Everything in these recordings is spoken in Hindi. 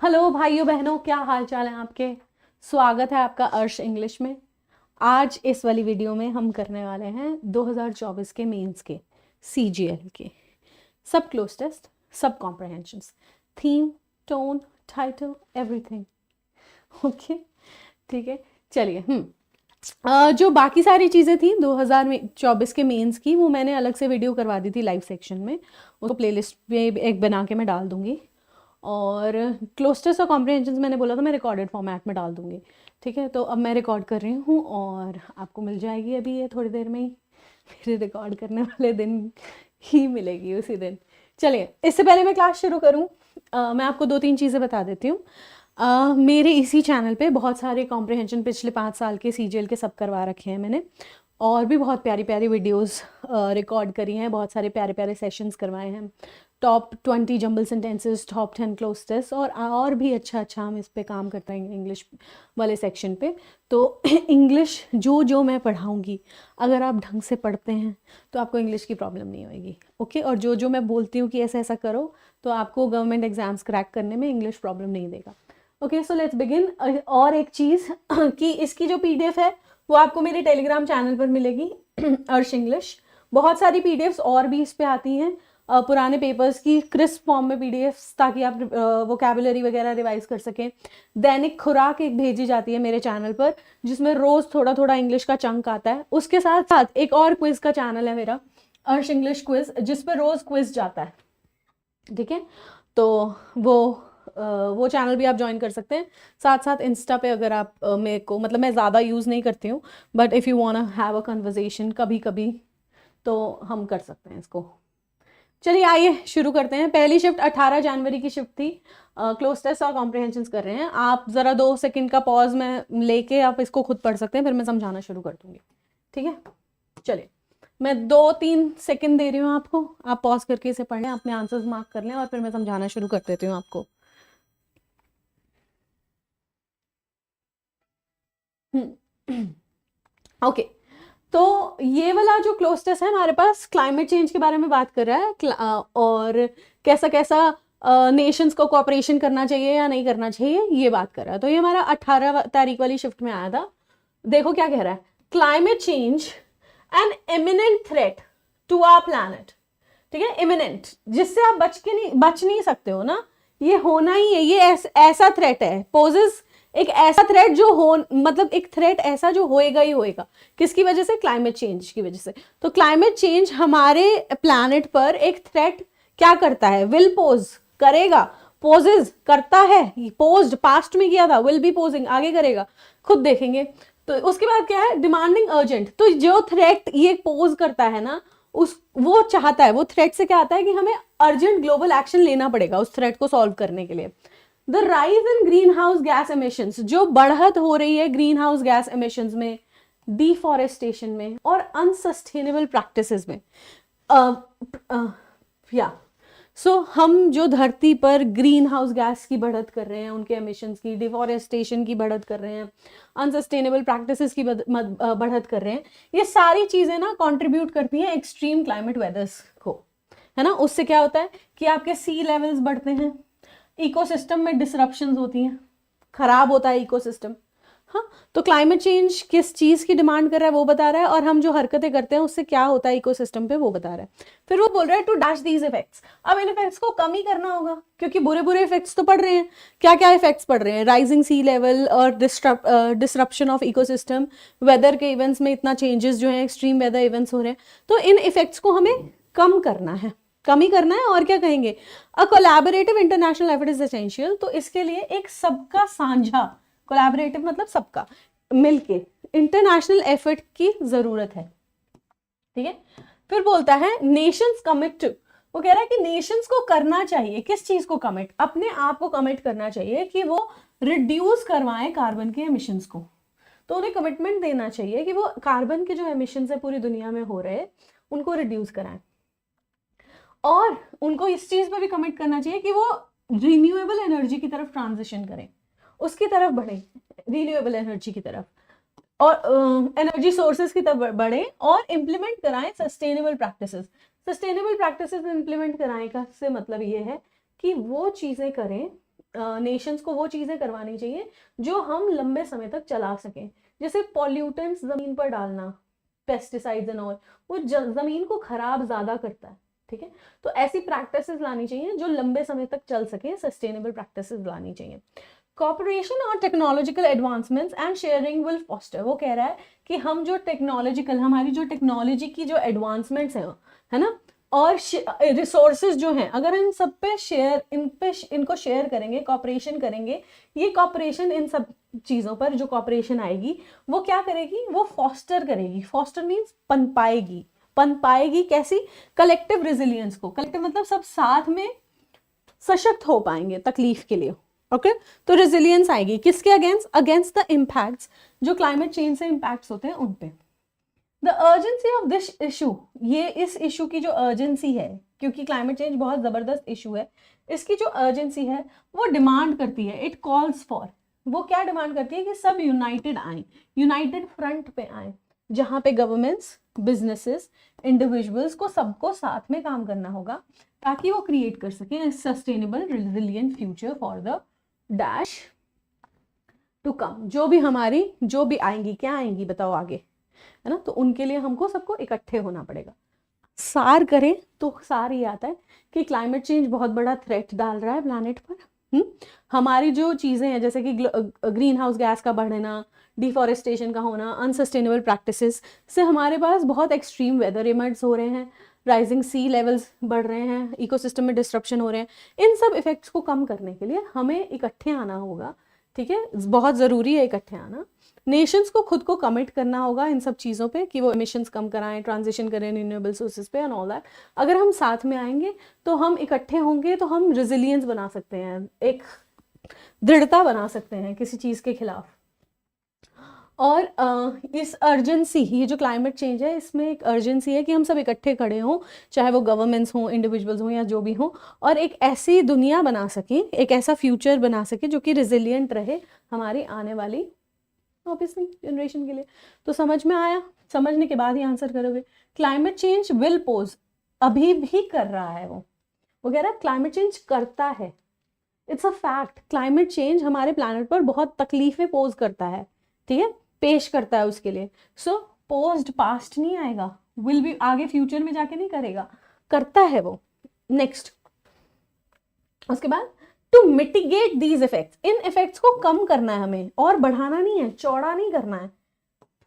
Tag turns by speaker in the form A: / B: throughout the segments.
A: हेलो भाइयों बहनों, क्या हाल चाल है आपके। स्वागत है आपका अर्श इंग्लिश में। आज इस वाली वीडियो में हम करने वाले हैं 2024 के मेंस के सीजीएल के सब क्लोज टेस्ट, सब comprehensions, theme, tone, title, everything. Okay, ठीक है। चलिए, जो बाकी सारी चीज़ें थी 2024 के मेंस की, वो मैंने अलग से वीडियो करवा दी थी लाइव सेक्शन में। उसको प्लेलिस्ट में एक बना के मैं डाल दूंगी। और क्लोस्टर्स और कॉम्प्रहेंशंस मैंने बोला था मैं रिकॉर्डेड फॉर्मेट में डाल दूंगी। ठीक है, तो अब मैं रिकॉर्ड कर रही हूँ और आपको मिल जाएगी अभी ये थोड़ी देर में ही। मेरे रिकॉर्ड करने वाले दिन ही मिलेगी उसी दिन। चलिए, इससे पहले मैं क्लास शुरू करूँ, मैं आपको 2-3 चीज़ें बता देती हूँ। मेरे इसी चैनल पे बहुत सारे कॉम्प्रहेंशन पिछले 5 साल के सीजीएल के सब करवा रखे हैं मैंने, और भी बहुत प्यारी प्यारी वीडियोस रिकॉर्ड करी हैं, बहुत सारे प्यारे प्यारे सेशंस करवाए हैं। Top 20 jumble sentences, top 10 cloze test, और भी अच्छा हम इस पे काम करते हैं इंग्लिश वाले सेक्शन पे। तो इंग्लिश जो मैं पढ़ाऊँगी, अगर आप ढंग से पढ़ते हैं तो आपको इंग्लिश की प्रॉब्लम नहीं होएगी। ओके, और जो मैं बोलती हूँ कि ऐसा ऐसा करो, तो आपको गवर्नमेंट एग्जाम्स क्रैक करने में इंग्लिश प्रॉब्लम नहीं देगा। Okay, so let's begin. और एक चीज़ कि इसकी जो पीडीएफ है वो आपको मेरे टेलीग्राम चैनल पर मिलेगी, अर्श इंग्लिश। बहुत सारी पीडीएफ्स और भी इस पे आती हैं, पुराने पेपर्स की क्रिस्प फॉर्म में पीडीएफ्स, ताकि आप वोकैबुलरी वगैरह रिवाइज कर सकें। दैनिक खुराक एक भेजी जाती है मेरे चैनल पर, जिसमें रोज़ थोड़ा थोड़ा इंग्लिश का चंक आता है। उसके साथ साथ एक और क्विज का चैनल है मेरा, अर्श इंग्लिश क्विज, जिस पर रोज़ क्विज जाता है। ठीक है, तो वो चैनल भी आप ज्वाइन कर सकते हैं। साथ साथ इंस्टा पे अगर आप मेरे को, मतलब मैं ज़्यादा यूज़ नहीं करती हूँ, but if you want have a conversation कभी कभी, तो हम कर सकते हैं इसको। चलिए आइए शुरू करते हैं। पहली शिफ्ट 18 जनवरी की शिफ्ट थी। क्लोज टेस्ट और कॉम्प्रहेंशंस कर रहे हैं। आप ज़रा 2 सेकंड का पॉज में लेके आप इसको खुद पढ़ सकते हैं, फिर मैं समझाना शुरू कर दूँगी। ठीक है, चलिए मैं 2-3 सेकंड दे रही हूँ आपको, आप पॉज करके इसे पढ़ लें, अपने आंसर्स मार्क कर लें, और फिर मैं समझाना शुरू कर देती हूँ आपको। ओके, तो ये वाला जो क्लोज टेस्ट है हमारे पास क्लाइमेट चेंज के बारे में बात कर रहा है, और कैसा कैसा नेशंस को कोऑपरेशन करना चाहिए या नहीं करना चाहिए, ये बात कर रहा है। तो ये हमारा 18 तारीख वाली शिफ्ट में आया था। देखो क्या कह रहा है, climate change an imminent threat to our planet. ठीक है, इमिनेंट, जिससे आप बच नहीं सकते हो ना, ये होना ही है, ये ऐसा थ्रेट है, पोजेस एक ऐसा थ्रेट जो हो, मतलब एक थ्रेट ऐसा जो होएगा ही होएगा। किसकी वजह से? क्लाइमेट चेंज की वजह से। तो क्लाइमेट चेंज हमारे प्लैनेट पर एक थ्रेट क्या करता है? विल पोज करेगा, पोजेस करता है, पोज्ड पास्ट में किया था, विल बी पोजिंग आगे करेगा, खुद देखेंगे। तो उसके बाद क्या है? Demanding urgent. तो जो थ्रेट ये पोज करता है ना, वो चाहता है, वो थ्रेट से क्या आता है कि हमें अर्जेंट ग्लोबल एक्शन लेना पड़ेगा उस थ्रेट को सॉल्व करने के लिए। The rise in green house gas emissions, जो बढ़त हो रही है ग्रीन हाउस गैस एमिशंस में, डिफॉरेस्टेशन में, और अनसस्टेनेबल प्रैक्टिसेस में। या सो हम जो धरती पर ग्रीन हाउस गैस की बढ़त कर रहे हैं, उनके एमिशंस की, डिफॉरेस्टेशन की बढ़त कर रहे हैं, अनसस्टेनेबल प्रैक्टिसेस की बढ़त कर रहे हैं, ये सारी चीजें ना कंट्रीब्यूट करती हैं एक्सट्रीम क्लाइमेट वेदर्स को, है ना। उससे क्या होता है कि आपके सी लेवल्स बढ़ते हैं, इकोसिस्टम में डिसरप्शंस होती हैं, खराब होता है इकोसिस्टम। हाँ, तो क्लाइमेट चेंज किस चीज़ की डिमांड कर रहा है वो बता रहा है, और हम जो हरकतें करते हैं उससे क्या होता है इकोसिस्टम पे वो बता रहा है। फिर वो बोल रहा है टू डैश दीज इफेक्ट्स। अब इन इफेक्ट्स को कम ही करना होगा, क्योंकि बुरे बुरे इफेक्ट्स तो पड़ रहे हैं। क्या क्या इफेक्ट्स पड़ रहे हैं? राइजिंग सी लेवल और डिसरप्शन ऑफ इकोसिस्टम, वेदर के इवेंट्स में इतना चेंजेस जो है, एक्सट्रीम वेदर इवेंट्स हो रहे हैं। तो इन इफेक्ट्स को हमें कम करना है, कम ही करना है। और क्या कहेंगे? अ collaborative international effort is essential. तो इसके लिए एक सबका साझा, कोलैबोरेटिव मतलब सबका मिलके, इंटरनेशनल एफर्ट की जरूरत है। ठीक है, फिर बोलता है नेशंस कमिट टू। वो कह रहा है कि नेशंस को करना चाहिए, किस चीज को कमिट? अपने आप को कमिट करना चाहिए कि वो रिड्यूस करवाएं कार्बन के एमिशंस को। तो उन्हें कमिटमेंट देना चाहिए कि वो कार्बन के जो एमिशंस है पूरी दुनिया में हो रहे, उनको रिड्यूस कराएं। और उनको इस चीज पर भी कमिट करना चाहिए कि वो रिन्यूएबल एनर्जी की तरफ ट्रांजिशन करें, उसकी तरफ बढ़े, रिन्यूएबल एनर्जी की तरफ, और एनर्जी सोर्सेज की तरफ बढ़े, और इम्प्लीमेंट कराएं sustainable practices. Sustainable practices implement कराएं का से मतलब ये है कि वो चीजें करें नेशंस को वो चीज़ें करवानी चाहिए जो हम लंबे समय तक चला सकें, जैसे पॉल्यूटेंट्स ज़मीन पर डालना, पेस्टिसाइड्स एंड ऑल, वो ज़मीन को खराब ज़्यादा करता है, ठीक है। तो ऐसी प्रैक्टिसेस लानी चाहिए जो लंबे समय तक चल सके, सस्टेनेबल प्रैक्टिसेस लानी चाहिए। कॉपरेशन और technological advancements and sharing will foster, वो कह रहा है कि हम जो टेक्नोलॉजिकल, हमारी जो टेक्नोलॉजी की जो एडवांसमेंट्स है ना, और रिसोर्सेज जो हैं, अगर इन सब पे इनको शेयर करेंगे, कॉपरेशन करेंगे, ये कॉपरेशन इन सब चीज़ों पर जो कॉपरेशन आएगी वो क्या करेगी, वो फॉस्टर करेगी। फॉस्टर मीन्स पन पाएगी कैसी, कलेक्टिव रेजिलियंस को। कलेक्टिव मतलब सब साथ में सशक्त हो पाएंगे तकलीफ के लिए, ओके। तो रेजिलियंस आएगी किसके अगेंस्ट द इम्पैक्ट्स जो क्लाइमेट चेंज से इम्पैक्ट्स होते हैं उन पे। The urgency of this issue, ये इस इशू की जो अर्जेंसी है, क्योंकि क्लाइमेट चेंज बहुत ज़बरदस्त इशू है, इसकी जो अर्जेंसी है वो डिमांड करती है, इट कॉल्स फॉर, वो क्या डिमांड करती है कि सब यूनाइटेड आए, यूनाइटेड फ्रंट पे आए, जहाँ पे गवर्नमेंट्स, बिजनेसेस, इंडिविजुअल्स को सबको साथ में काम करना होगा ताकि वो क्रिएट कर सकें sustainable resilient future for the dash to come. जो भी आएंगी, क्या आएंगी बताओ आगे, है ना। तो उनके लिए हमको सबको इकट्ठे होना पड़ेगा। सार करें तो सार ये आता है कि क्लाइमेट चेंज बहुत बड़ा थ्रेट डाल रहा है प्लैनेट पर। हमारी जो चीज़ें हैं जैसे कि ग्रीन हाउस गैस का बढ़ना, डिफॉरेस्टेशन का होना, अनसस्टेनेबल प्रैक्टिसेस से हमारे पास बहुत एक्सट्रीम वेदर इमर्ज हो रहे हैं, राइजिंग सी लेवल्स बढ़ रहे हैं, इकोसिस्टम में डिस्ट्रप्शन हो रहे हैं। इन सब इफेक्ट्स को कम करने के लिए हमें इकट्ठे आना होगा, ठीक है। बहुत ज़रूरी है इकट्ठे आना। नेशंस को खुद को कमिट करना होगा इन सब चीज़ों पे कि वो एमिशंस कम कराएं, ट्रांजिशन करें रिन्यूएबल सोर्सेज पे एंड ऑल दैट। अगर हम साथ में आएंगे तो हम इकट्ठे होंगे तो हम रेजिलियंस बना सकते हैं, एक दृढ़ता बना सकते हैं किसी चीज़ के खिलाफ। और इस अर्जेंसी, ये जो क्लाइमेट चेंज है इसमें एक अर्जेंसी है कि हम सब इकट्ठे खड़े हों, चाहे वो गवर्नमेंट्स हों, इंडिविजुअल्स हों या जो भी हों, और एक ऐसी दुनिया बना सकें, एक ऐसा फ्यूचर बना सके जो कि रिजिलियंट रहे हमारी आने वाली ऑब्वियसली जनरेशन के लिए। तो समझ में आया? समझने के बाद ही आंसर करोगे। क्लाइमेट चेंज विल पोज, अभी भी कर रहा है वो कह रहा है क्लाइमेट चेंज करता है, it's a fact. Climate change हमारे प्लैनेट पर बहुत तकलीफें पोज करता है, ठीक है, पेश करता है उसके लिए। सो पोस्ट पास्ट नहीं आएगा, विल भी आगे फ्यूचर में जाके नहीं करेगा, करता है वो। नेक्स्ट, उसके बाद टू मिटिगेट दीज इफेक्ट्स, इन इफेक्ट्स को कम करना है हमें, और बढ़ाना नहीं है, चौड़ा नहीं करना है,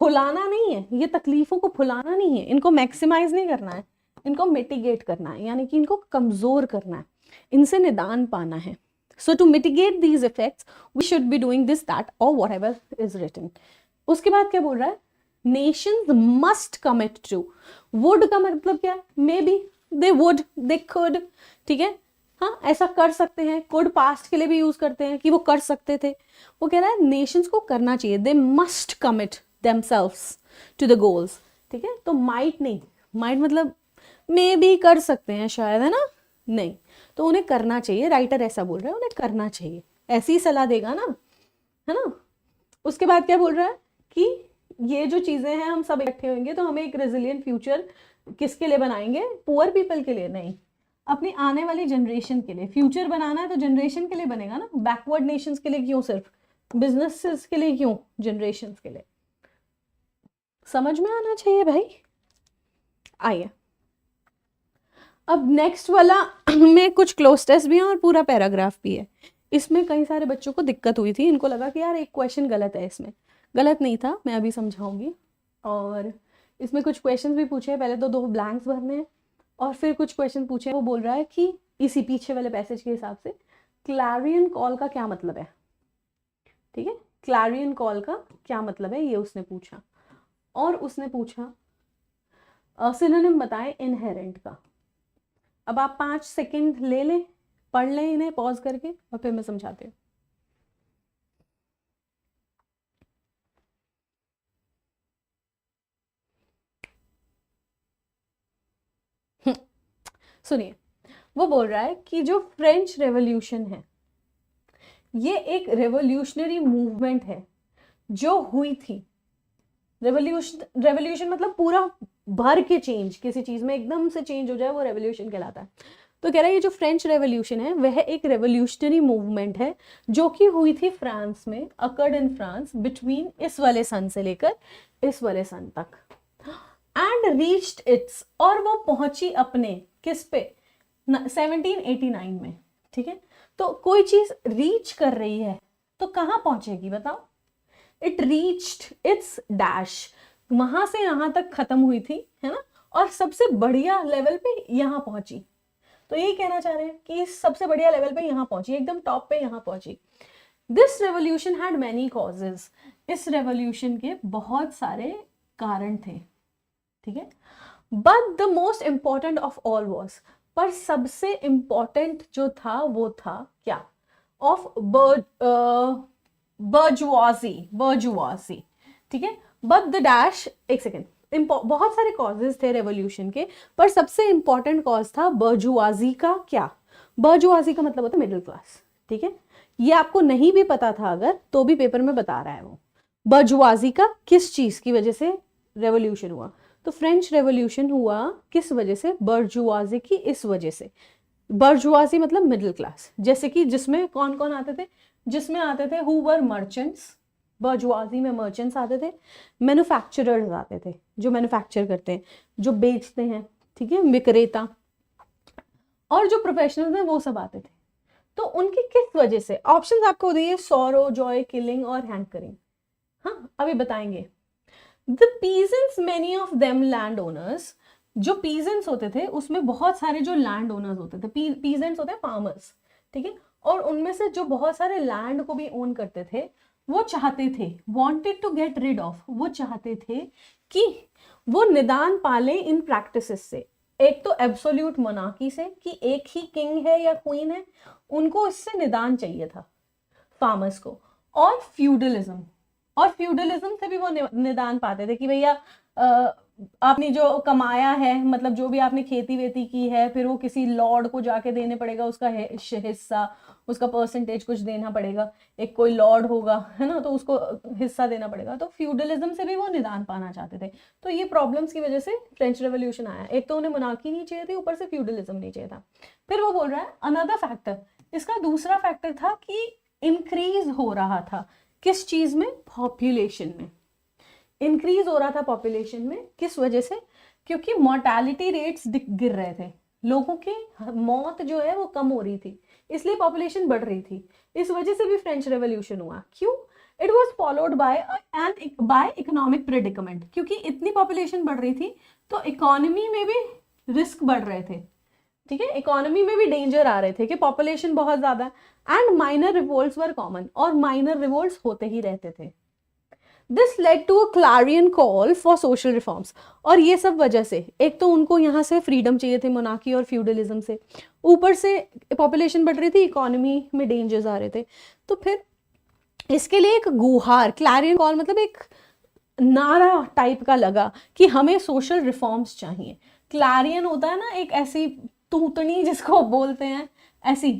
A: फुलाना नहीं है, ये तकलीफों को फुलाना नहीं है, इनको मैक्सिमाइज नहीं करना है, इनको मिटिगेट करना है, यानी कि इनको कमजोर करना है, इनसे निदान पाना है। So to mitigate these effects we should be doing this that और वॉट एवर इज रिटन। उसके बाद क्या बोल रहा है, nations must commit to, would का मतलब क्या है, maybe, they would, they could, ठीक है, हाँ ऐसा कर सकते हैं, कुड पास्ट के लिए भी यूज करते हैं कि वो कर सकते थे। वो कह रहा है नेशंस को करना चाहिए, they must commit themselves to the goals, ठीक है। तो माइट नहीं, माइट मतलब मे बी कर सकते हैं शायद, है ना, नहीं, तो उन्हें करना चाहिए। राइटर ऐसा बोल रहा है, उन्हें करना चाहिए, ऐसी सलाह देगा ना, है ना। उसके बाद क्या बोल रहा है कि ये जो चीजें हैं हम सब इकट्ठे होंगे तो हमें एक रेजिलियंट फ्यूचर किसके लिए बनाएंगे, पुअर पीपल के लिए नहीं, अपनी आने वाली जनरेशन के लिए। फ्यूचर बनाना है तो जनरेशन के लिए बनेगा ना, बैकवर्ड नेशंस के लिए क्यों, सिर्फ बिजनेसेस के लिए क्यों, जनरेशंस के लिए। समझ में आना चाहिए भाई। आइए अब नेक्स्ट वाला में कुछ क्लोज टेस्ट भी है और पूरा पैराग्राफ भी है। इसमें कई सारे बच्चों को दिक्कत हुई थी, इनको लगा कि यार एक क्वेश्चन गलत है, इसमें गलत नहीं था, मैं अभी समझाऊंगी। और इसमें कुछ क्वेश्चन भी पूछे हैं, पहले तो 2 ब्लैंक्स भरने हैं और फिर कुछ क्वेश्चन पूछे। वो बोल रहा है कि इसी पीछे वाले पैसेज के हिसाब से क्लैरियन कॉल का क्या मतलब है, ठीक है, क्लैरियन कॉल का क्या मतलब है ये उसने पूछा। और उसने पूछा सिनोनिम बताएं इनहेरेंट का। अब आप 5 सेकंड ले लें, पढ़ लें इन्हें पॉज करके और फिर मैं समझाती हूँ। सुनिए, वो बोल रहा है कि जो फ्रेंच रेवोल्यूशन है ये एक रेवोल्यूशनरी मूवमेंट है जो हुई थी। रेवोल्यूशन मतलब पूरा भर के चेंज, किसी चीज में एकदम से चेंज हो जाए वो रेवोल्यूशन कहलाता है। तो कह रहा है ये जो फ्रेंच रेवोल्यूशन है वह एक रेवोल्यूशनरी मूवमेंट है जो कि हुई थी फ्रांस में, अकर्ड इन फ्रांस बिटवीन इस वाले सन से लेकर इस वाले सन तक, एंड रीच्ड इट्स, और वो पहुंची अपने किस पे, 1789 में। ठीक है, तो कोई चीज रीच कर रही है तो कहां पहुंचेगी बताओ? इट रीच्ड इट्स डैश, वहां से यहां तक खत्म हुई थी, है ना, और सबसे बढ़िया लेवल पे यहां पहुंची। तो यही कहना चाह रहे हैं कि सबसे बढ़िया लेवल पे यहां पहुंची, एकदम टॉप पे यहां पहुंची। This revolution had many causes, इस रेवोल्यूशन के बहुत सारे कारण थे। ठीक है, but the most important of all was, पर सबसे इंपॉर्टेंट जो था वो था क्या, ऑफ बर्जुआजी। ठीक है, बट द डैश, एक सेकेंड, बहुत सारे कॉजेज थे रेवोल्यूशन के, पर सबसे इंपॉर्टेंट कॉज था बर्जुआजी का। क्या, बर्जुआजी का मतलब होता है मिडिल क्लास। ठीक है, ये आपको नहीं भी पता था अगर तो भी पेपर में बता रहा है वो, बर्जुआजी का किस चीज की वजह से रेवोल्यूशन हुआ। तो फ्रेंच रेवोल्यूशन हुआ किस वजह से, बर्जुआजी की इस वजह से। बर्जुआजी मतलब मिडिल क्लास, जैसे कि जिसमें कौन कौन आते थे, जिसमें आते थे हु वर मर्चेंट्स, बर्जुआजी में मर्चेंट्स आते थे, मैन्युफैक्चरर्स आते थे जो मैन्युफैक्चर करते हैं, जो बेचते हैं, ठीक है, विक्रेता, और जो प्रोफेशनल्स हैं वो सब आते थे। तो उनकी किस वजह से, ऑप्शंस आपको दिए, सॉरो, जॉय, किलिंग और हैंकरिंग। हाँ, अभी बताएंगे। The peasants, many of them land owners, जो पीजेंट्स होते थे उसमें बहुत सारे जो लैंड ओनर्स होते थे, पीजेंट्स होते हैं फार्मर्स, ठीक है, और उनमें से जो बहुत सारे लैंड को भी ओन करते थे, वो चाहते थे, wanted to get rid of, वो चाहते थे कि वो निदान पाले इन प्रैक्टिसेस से। एक तो एब्सोल्यूट मोनार्की से कि एक ही किंग है या क्वीन है, उनको इससे निदान चाहिए था फार्मर्स को, और फ्यूडलिज्म, और फ्यूडलिज्म से भी वो निदान पाते थे कि भैया आपने जो कमाया है, मतलब जो भी आपने खेती वेती की है, फिर वो किसी लॉर्ड को जाके देने पड़ेगा, उसका हिस्सा, उसका परसेंटेज कुछ देना पड़ेगा, एक कोई लॉर्ड होगा, है ना, तो उसको हिस्सा देना पड़ेगा। तो फ्यूडलिज्म से भी वो निदान पाना चाहते थे। तो ये प्रॉब्लम्स की वजह से फ्रेंच रेवोल्यूशन आया। एक तो उन्हें मोनार्की नहीं चाहिए थी, ऊपर से फ्यूडलिज्म नहीं चाहिए था। फिर वो बोल रहा है अनदर फैक्टर, इसका दूसरा फैक्टर था कि इंक्रीज हो रहा था किस चीज में, पॉपुलेशन में इंक्रीज हो रहा था पॉपुलेशन में। किस वजह से, क्योंकि मोर्टेलिटी रेट्स गिर रहे थे, लोगों की मौत जो है वो कम हो रही थी, इसलिए पॉपुलेशन बढ़ रही थी। इस वजह से भी फ्रेंच रेवोल्यूशन हुआ। क्यों? It was followed by economic predicament, क्योंकि इतनी पॉपुलेशन बढ़ रही थी तो इकोनॉमी में भी रिस्क बढ़ रहे थे। ठीक है, इकोनॉमी में भी डेंजर आ रहे थे कि पॉपुलेशन बहुत ज्यादा, and minor revolts were common, और माइनर रिवोल्ट्स होते ही रहते थे। This led to a clarion call for social reforms, और ये सब वजह से, एक तो उनको यहाँ से फ्रीडम चाहिए थे मोनार्की और फ्यूडलिज्म से, ऊपर से पॉपुलेशन बढ़ रही थी, इकोनॉमी में डेंजर्स आ रहे थे, तो फिर इसके लिए एक गुहार, क्लैरियन कॉल मतलब एक नारा टाइप का लगा कि हमें सोशल रिफॉर्म्स चाहिए। क्लैरियन होता है ना एक ऐसी तूतनी जिसको बोलते हैं, ऐसी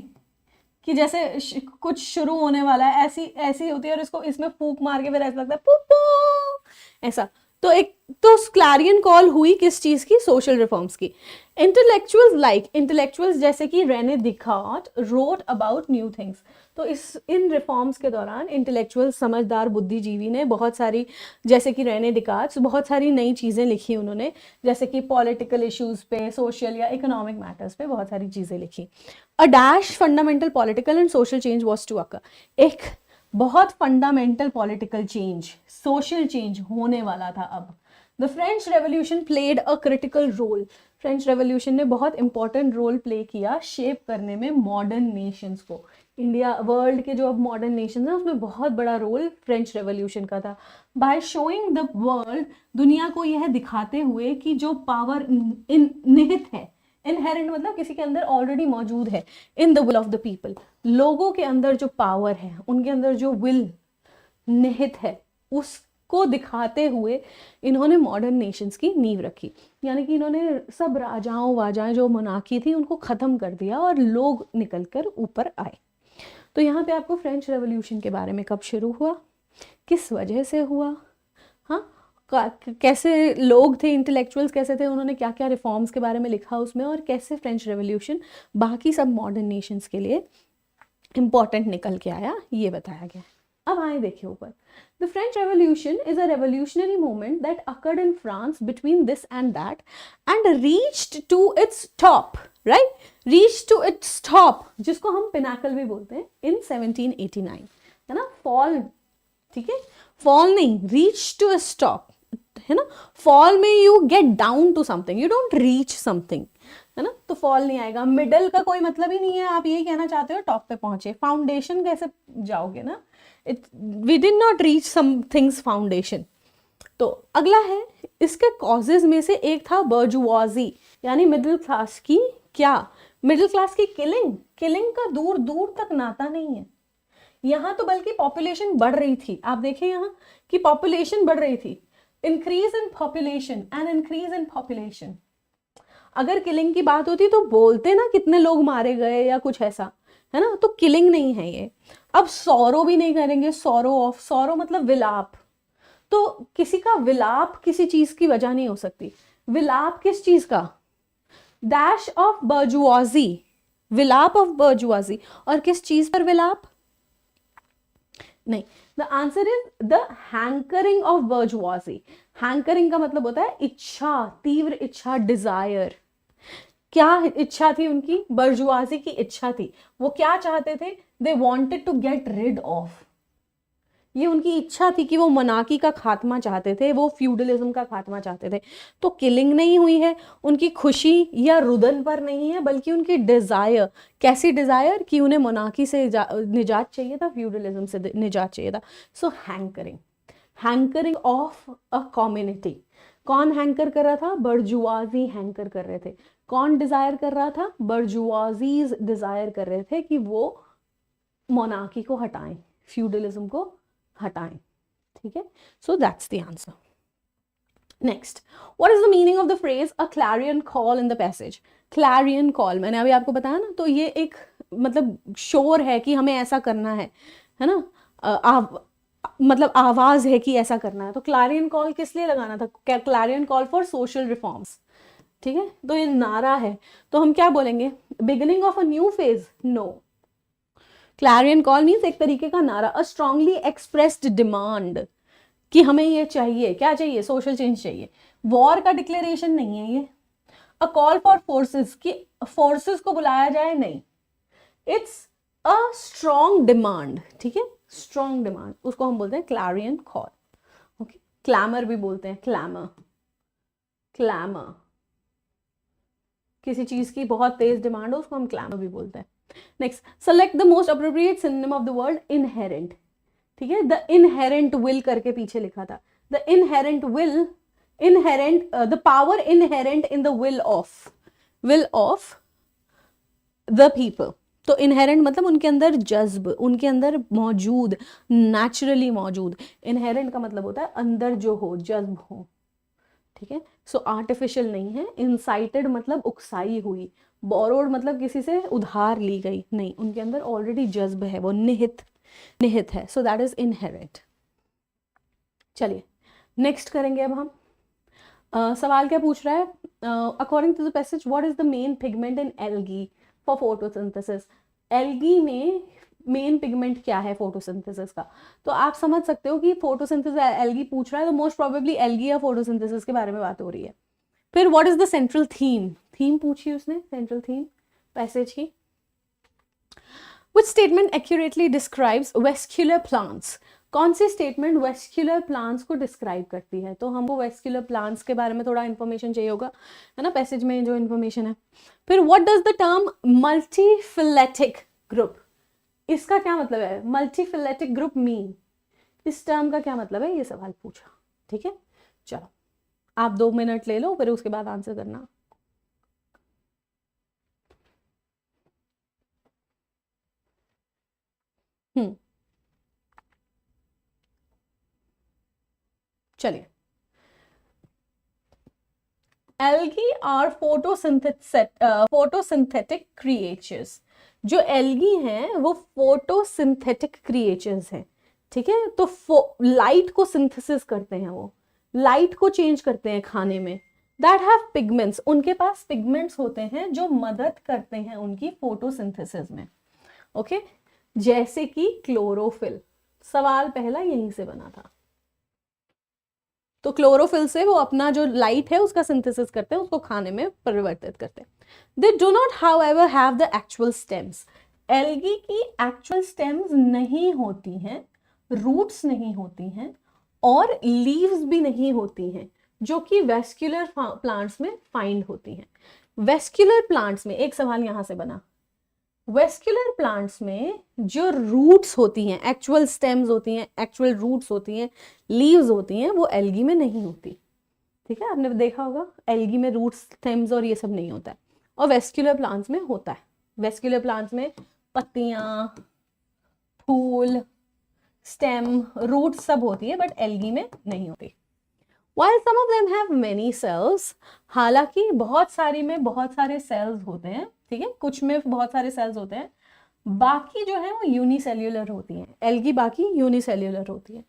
A: कि जैसे कुछ शुरू होने वाला है, ऐसी ऐसी होती है, और इसको इसमें फूंक मार के फिर ऐसा लगता है पू पू, ऐसा। तो एक तो क्लैरियन कॉल हुई किस चीज की, सोशल रिफॉर्म्स की। इंटेलेक्चुअल्स जैसे कि Rene Descartes wrote about new things, तो इन रिफॉर्म्स के दौरान इंटेलेक्चुअल, समझदार बुद्धिजीवी ने बहुत सारी, जैसे कि रेने दिकार्ट, बहुत सारी नई चीज़ें लिखी उन्होंने, जैसे कि पॉलिटिकल इश्यूज पे, सोशल या इकोनॉमिक मैटर्स पे बहुत सारी चीज़ें लिखी। A dash fundamental political and social change was to occur, एक बहुत fundamental political change, social change होने वाला था अब। The French revolution played a critical role, French revolution ने बहुत इंपॉर्टेंट रोल प्ले किया शेप करने में मॉडर्न नेशंस को। इंडिया, वर्ल्ड के जो अब मॉडर्न नेशन है उसमें बहुत बड़ा रोल फ्रेंच रेवोल्यूशन का था। बाय शोइंग द वर्ल्ड, दुनिया को यह दिखाते हुए कि जो पावर निहित है, इनहेरेंट मतलब किसी के अंदर ऑलरेडी मौजूद है, in the will of the people, लोगों के अंदर जो पावर है, उनके अंदर जो विल निहित है, उसको दिखाते हुए इन्होंने मॉडर्न नेशंस की नींव रखी। यानी कि इन्होंने सब राजाओं वाजाएं जो मोनार्की थी उनको खत्म कर दिया और लोग निकलकर ऊपर आए। तो यहाँ पे आपको फ्रेंच रेवोल्यूशन के बारे में कब शुरू हुआ, किस वजह से हुआ, हाँ, कैसे लोग थे, इंटेलेक्चुअल्स कैसे थे, उन्होंने क्या क्या रिफॉर्म्स के बारे में लिखा उसमें, और कैसे फ्रेंच रेवोल्यूशन बाकी सब मॉडर्न नेशंस के लिए इम्पॉर्टेंट निकल के आया, ये बताया गया। अब आए देखिए ऊपर, the French revolution is a revolutionary movement that occurred in France between this and that and reached to its top, right, reach to its top, जिसको हम पिनाकल भी बोलते हैं, इन 1789, है ना, फॉल, ठीक है, फॉल नहीं, रीच टू इट्स टॉप, है ना, फॉल में you get down to something, you don't reach something, है ना, तो फॉल नहीं आएगा, मिडल का कोई मतलब ही नहीं है, आप यही कहना चाहते हो टॉप पे पहुंचे, फाउंडेशन कैसे जाओगे ना, we did not reach some things foundation. तो अगला है, इसके कॉजेज में से एक था बर्जुआजी, यानी मिडिल क्लास की, क्या, मिडिल क्लास की किलिंग, किलिंग का दूर दूर तक नाता नहीं है यहाँ, तो बल्कि पॉपुलेशन बढ़ रही थी, आप देखें यहाँ कि पॉपुलेशन बढ़ रही थी, increase in population and increase in population. अगर किलिंग की बात होती तो बोलते ना कितने लोग मारे गए या कुछ ऐसा, है ना, तो किलिंग नहीं है ये। अब सौरो भी नहीं करेंगे, सौरो ऑफ, सौरो मतलब विलाप, तो किसी का विलाप किसी चीज की वजह नहीं हो सकती, विलाप किस चीज का, डैश ऑफ बर्जुआजी, विलाप ऑफ बर्जुआजी, और किस चीज पर विलाप, नहीं, the answer is the hankering of bourgeoisie. Hankering का मतलब होता है इच्छा, तीव्र इच्छा, डिजायर। क्या इच्छा थी उनकी, बर्जुआजी की इच्छा थी, वो क्या चाहते थे, they wanted to get rid of, ये उनकी इच्छा थी कि वो मोनार्की का खात्मा चाहते थे, वो फ्यूडलिज्म का खात्मा चाहते थे। तो किलिंग नहीं हुई है, उनकी खुशी या रुदन पर नहीं है, बल्कि उनकी डिजायर, कैसी डिजायर, कि उन्हें मोनार्की से निजात चाहिए था, फ्यूडलिज्म से निजात चाहिए था। So hankering, hankering of a community, कौन हैंकर कर रहा था, बर्जुआजी हैंकर कर रहे थे, कौन डिजायर कर रहा था, बर्जुआजीज डिजायर कर रहे थे कि वो मोनार्की को हटाएं, फ्यूडलिज्म को हटाएं, ठीक है, so that's the answer. Next, what is the meaning of the phrase a clarion call in the passage, Clarion call मैंने अभी आपको बताया ना, तो ये एक मतलब शोर है कि हमें ऐसा करना है ना, मतलब आवाज है कि ऐसा करना है, तो क्लैरियन कॉल किस लिए लगाना था, Clarion call for social reforms, ठीक है, तो ये नारा है, तो हम क्या बोलेंगे, beginning of a new phase, no, clarion call means एक तरीके का नारा, अ स्ट्रांगली एक्सप्रेस्ड डिमांड, कि हमें ये चाहिए, क्या चाहिए, सोशल चेंज चाहिए, वॉर का डिक्लेरेशन नहीं है ये, अ कॉल फॉर फोर्सेस, कि फोर्सेस को बुलाया जाए, नहीं, इट्स अ स्ट्रॉन्ग डिमांड, ठीक है, स्ट्रॉन्ग डिमांड, उसको हम बोलते हैं क्लैरियन कॉल, ओके, क्लैमर भी बोलते हैं, क्लैमर, क्लैमर, किसी चीज की बहुत तेज डिमांड हो उसको हम क्लैमर भी बोलते हैं। Next, select the most appropriate synonym of the word inherent, ठीक है, द इनहेरेंट विल करके पीछे लिखा था, the inherent will, inherent, the power inherent in the will of the people, तो इनहेरेंट मतलब उनके अंदर जज्ब, उनके अंदर मौजूद, नेचुरली मौजूद, इनहेरेंट का मतलब होता है अंदर जो हो, जज्ब हो, ठीक है, सो आर्टिफिशियल नहीं है, इंसाइटेड मतलब उकसाई हुई, बोरोड मतलब किसी से उधार ली गई, नहीं, उनके अंदर ऑलरेडी जज्ब है, वो निहित है, सो दैट इज इनहेरेंट। चलिए नेक्स्ट करेंगे अब हम, सवाल क्या पूछ रहा है, according to the passage what is the main pigment in algae for photosynthesis, algae में मेन पिगमेंट क्या है फोटोसिंथेसिस का, तो आप समझ सकते हो कि फोटोसिंथेसिस एल्गी पूछ रहा है, तो मोस्ट प्रोबेबली एल्गी या फोटोसिंथेसिस के बारे में बात हो रही है। फिर what is the central theme, theme पूछी उसने, सेंट्रल थीम पैसेज की, Which statement accurately describes vascular plants, कौन सी स्टेटमेंट वेस्क्यूलर प्लांट्स को डिस्क्राइब करती है, तो हमको वेस्क्यूलर प्लांट्स के बारे में थोड़ा इंफॉर्मेशन चाहिए होगा, है ना, पैसेज में जो इंफॉर्मेशन है। फिर what does the term multiphyletic group, इसका क्या मतलब है, मल्टीफिलेटिक ग्रुप मीन, इस टर्म का क्या मतलब है, ये सवाल पूछा, ठीक है, चलो आप 2 मिनट ले लो, फिर उसके बाद आंसर करना। चलिए, एल्गी आर फोटोसिंथेटिक क्रिएचर्स, जो एल्गी हैं वो फोटोसिंथेटिक क्रिएचर्स हैं, ठीक है, तो लाइट को सिंथेसिस करते हैं, वो लाइट को चेंज करते हैं खाने में, दैट हैव पिगमेंट्स, उनके पास पिगमेंट्स होते हैं जो मदद करते हैं उनकी फोटोसिंथेसिस में। ओके, जैसे कि क्लोरोफिल, सवाल पहला यहीं से बना था। तो क्लोरोफिल से वो अपना जो लाइट है उसका सिंथेसिस करते हैं, उसको खाने में परिवर्तित करते हैं। दे do not however have the actual stems, algae की एक्चुअल स्टेम्स नहीं होती हैं, रूट्स नहीं होती हैं और लीव्स भी नहीं होती हैं, जो कि वेस्क्यूलर प्लांट्स में फाइंड होती हैं। वेस्क्यूलर प्लांट्स में एक सवाल यहां से बना, वेस्क्यूलर प्लांट्स में जो रूट्स होती हैं, एक्चुअल स्टेम्स होती हैं, एक्चुअल रूट्स होती हैं, लीव्स होती हैं, वो एल्गी में नहीं होती। ठीक है, आपने देखा होगा एल्गी में रूट्स, स्टेम्स और ये सब नहीं होता है, और वेस्क्यूलर प्लांट्स में होता है। वेस्क्यूलर प्लांट्स में पत्तियां, फूल, स्टेम, रूट्स सब होती है, बट एल्गी में नहीं होती। While some of them have many cells, हालांकि बहुत सारी में बहुत सारे सेल्स होते हैं, ठीक है, कुछ में बहुत सारे सेल्स होते हैं, बाकी जो है वो यूनिसेल्युलर होती हैं, एल्गी बाकी यूनिसेल्युलर होती है।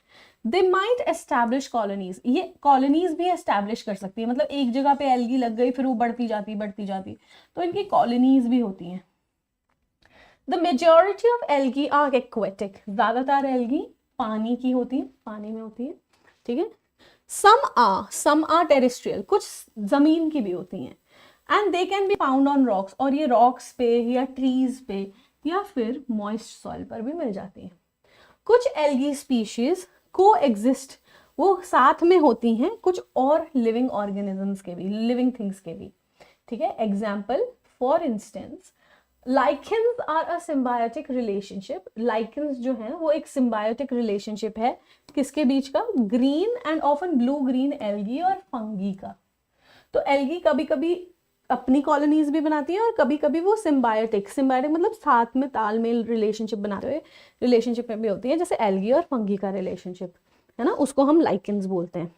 A: दे माइट एस्टैब्लिश कॉलोनीज, ये कॉलोनीज भी एस्टैब्लिश कर सकती है, मतलब एक जगह पे एल्गी लग गई फिर वो बढ़ती जाती, तो इनकी कॉलोनीज भी होती हैं। The majority of algae are aquatic, ज्यादातर एल्गी पानी की होती है, पानी में होती है, ठीक है। some are terrestrial, कुछ जमीन की भी होती हैं, and they can be found on rocks, और ये रॉक्स पे या ट्रीज पे या फिर मॉइस्ट सॉइल पर भी मिल जाती हैं। कुछ एल्गी स्पीशीज को एग्जिस्ट, वो साथ में होती हैं कुछ और लिविंग ऑर्गेनिजम्स के भी, लिविंग थिंग्स के भी, ठीक है। Example, for instance lichens are a symbiotic relationship, lichens जो है वो एक सिम्बायोटिक रिलेशनशिप है, किसके बीच का, green and often blue green algae और फंगी का। तो एल्गी कभी कभी अपनी कॉलोनीज भी बनाती है और कभी कभी वो सिम्बायोटिक मतलब साथ में तालमेल रिलेशनशिप बनाते हुए रिलेशनशिप में भी होती है, जैसे एल्गी और फंगी का रिलेशनशिप है ना, उसको हम लाइकेंस बोलते हैं।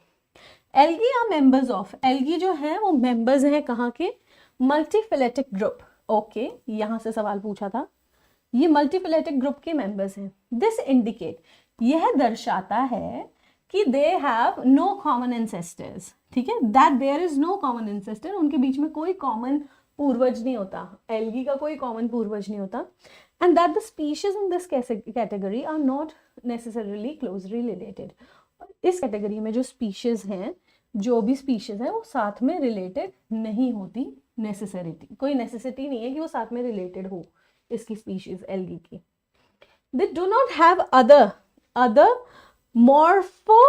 A: Algae are members of, algae जो है वो मेंबर्स हैं कहाँ के, मल्टीफिलेटिक ग्रुप। ओके, यहां से सवाल पूछा था, ये मल्टीफिलेटिक ग्रुप के मेंबर्स हैं। दिस इंडिकेट, यह दर्शाता है कि they have no common ancestors, ठीक है, that there is no common ancestor, उनके बीच में कोई कॉमन पूर्वज नहीं होता, एल्गी का कोई कॉमन पूर्वज नहीं होता, and that the species in this category are not necessarily closely related. इस कैटेगरी में जो स्पीशीज हैं, जो भी स्पीशीज है वो साथ में रिलेटेड नहीं होती, नेसेसरिटी, कोई नेसेसिटी नहीं है कि वो साथ में रिलेटेड हो इसकी स्पीशीज एल्गी की। दे do not have other morpho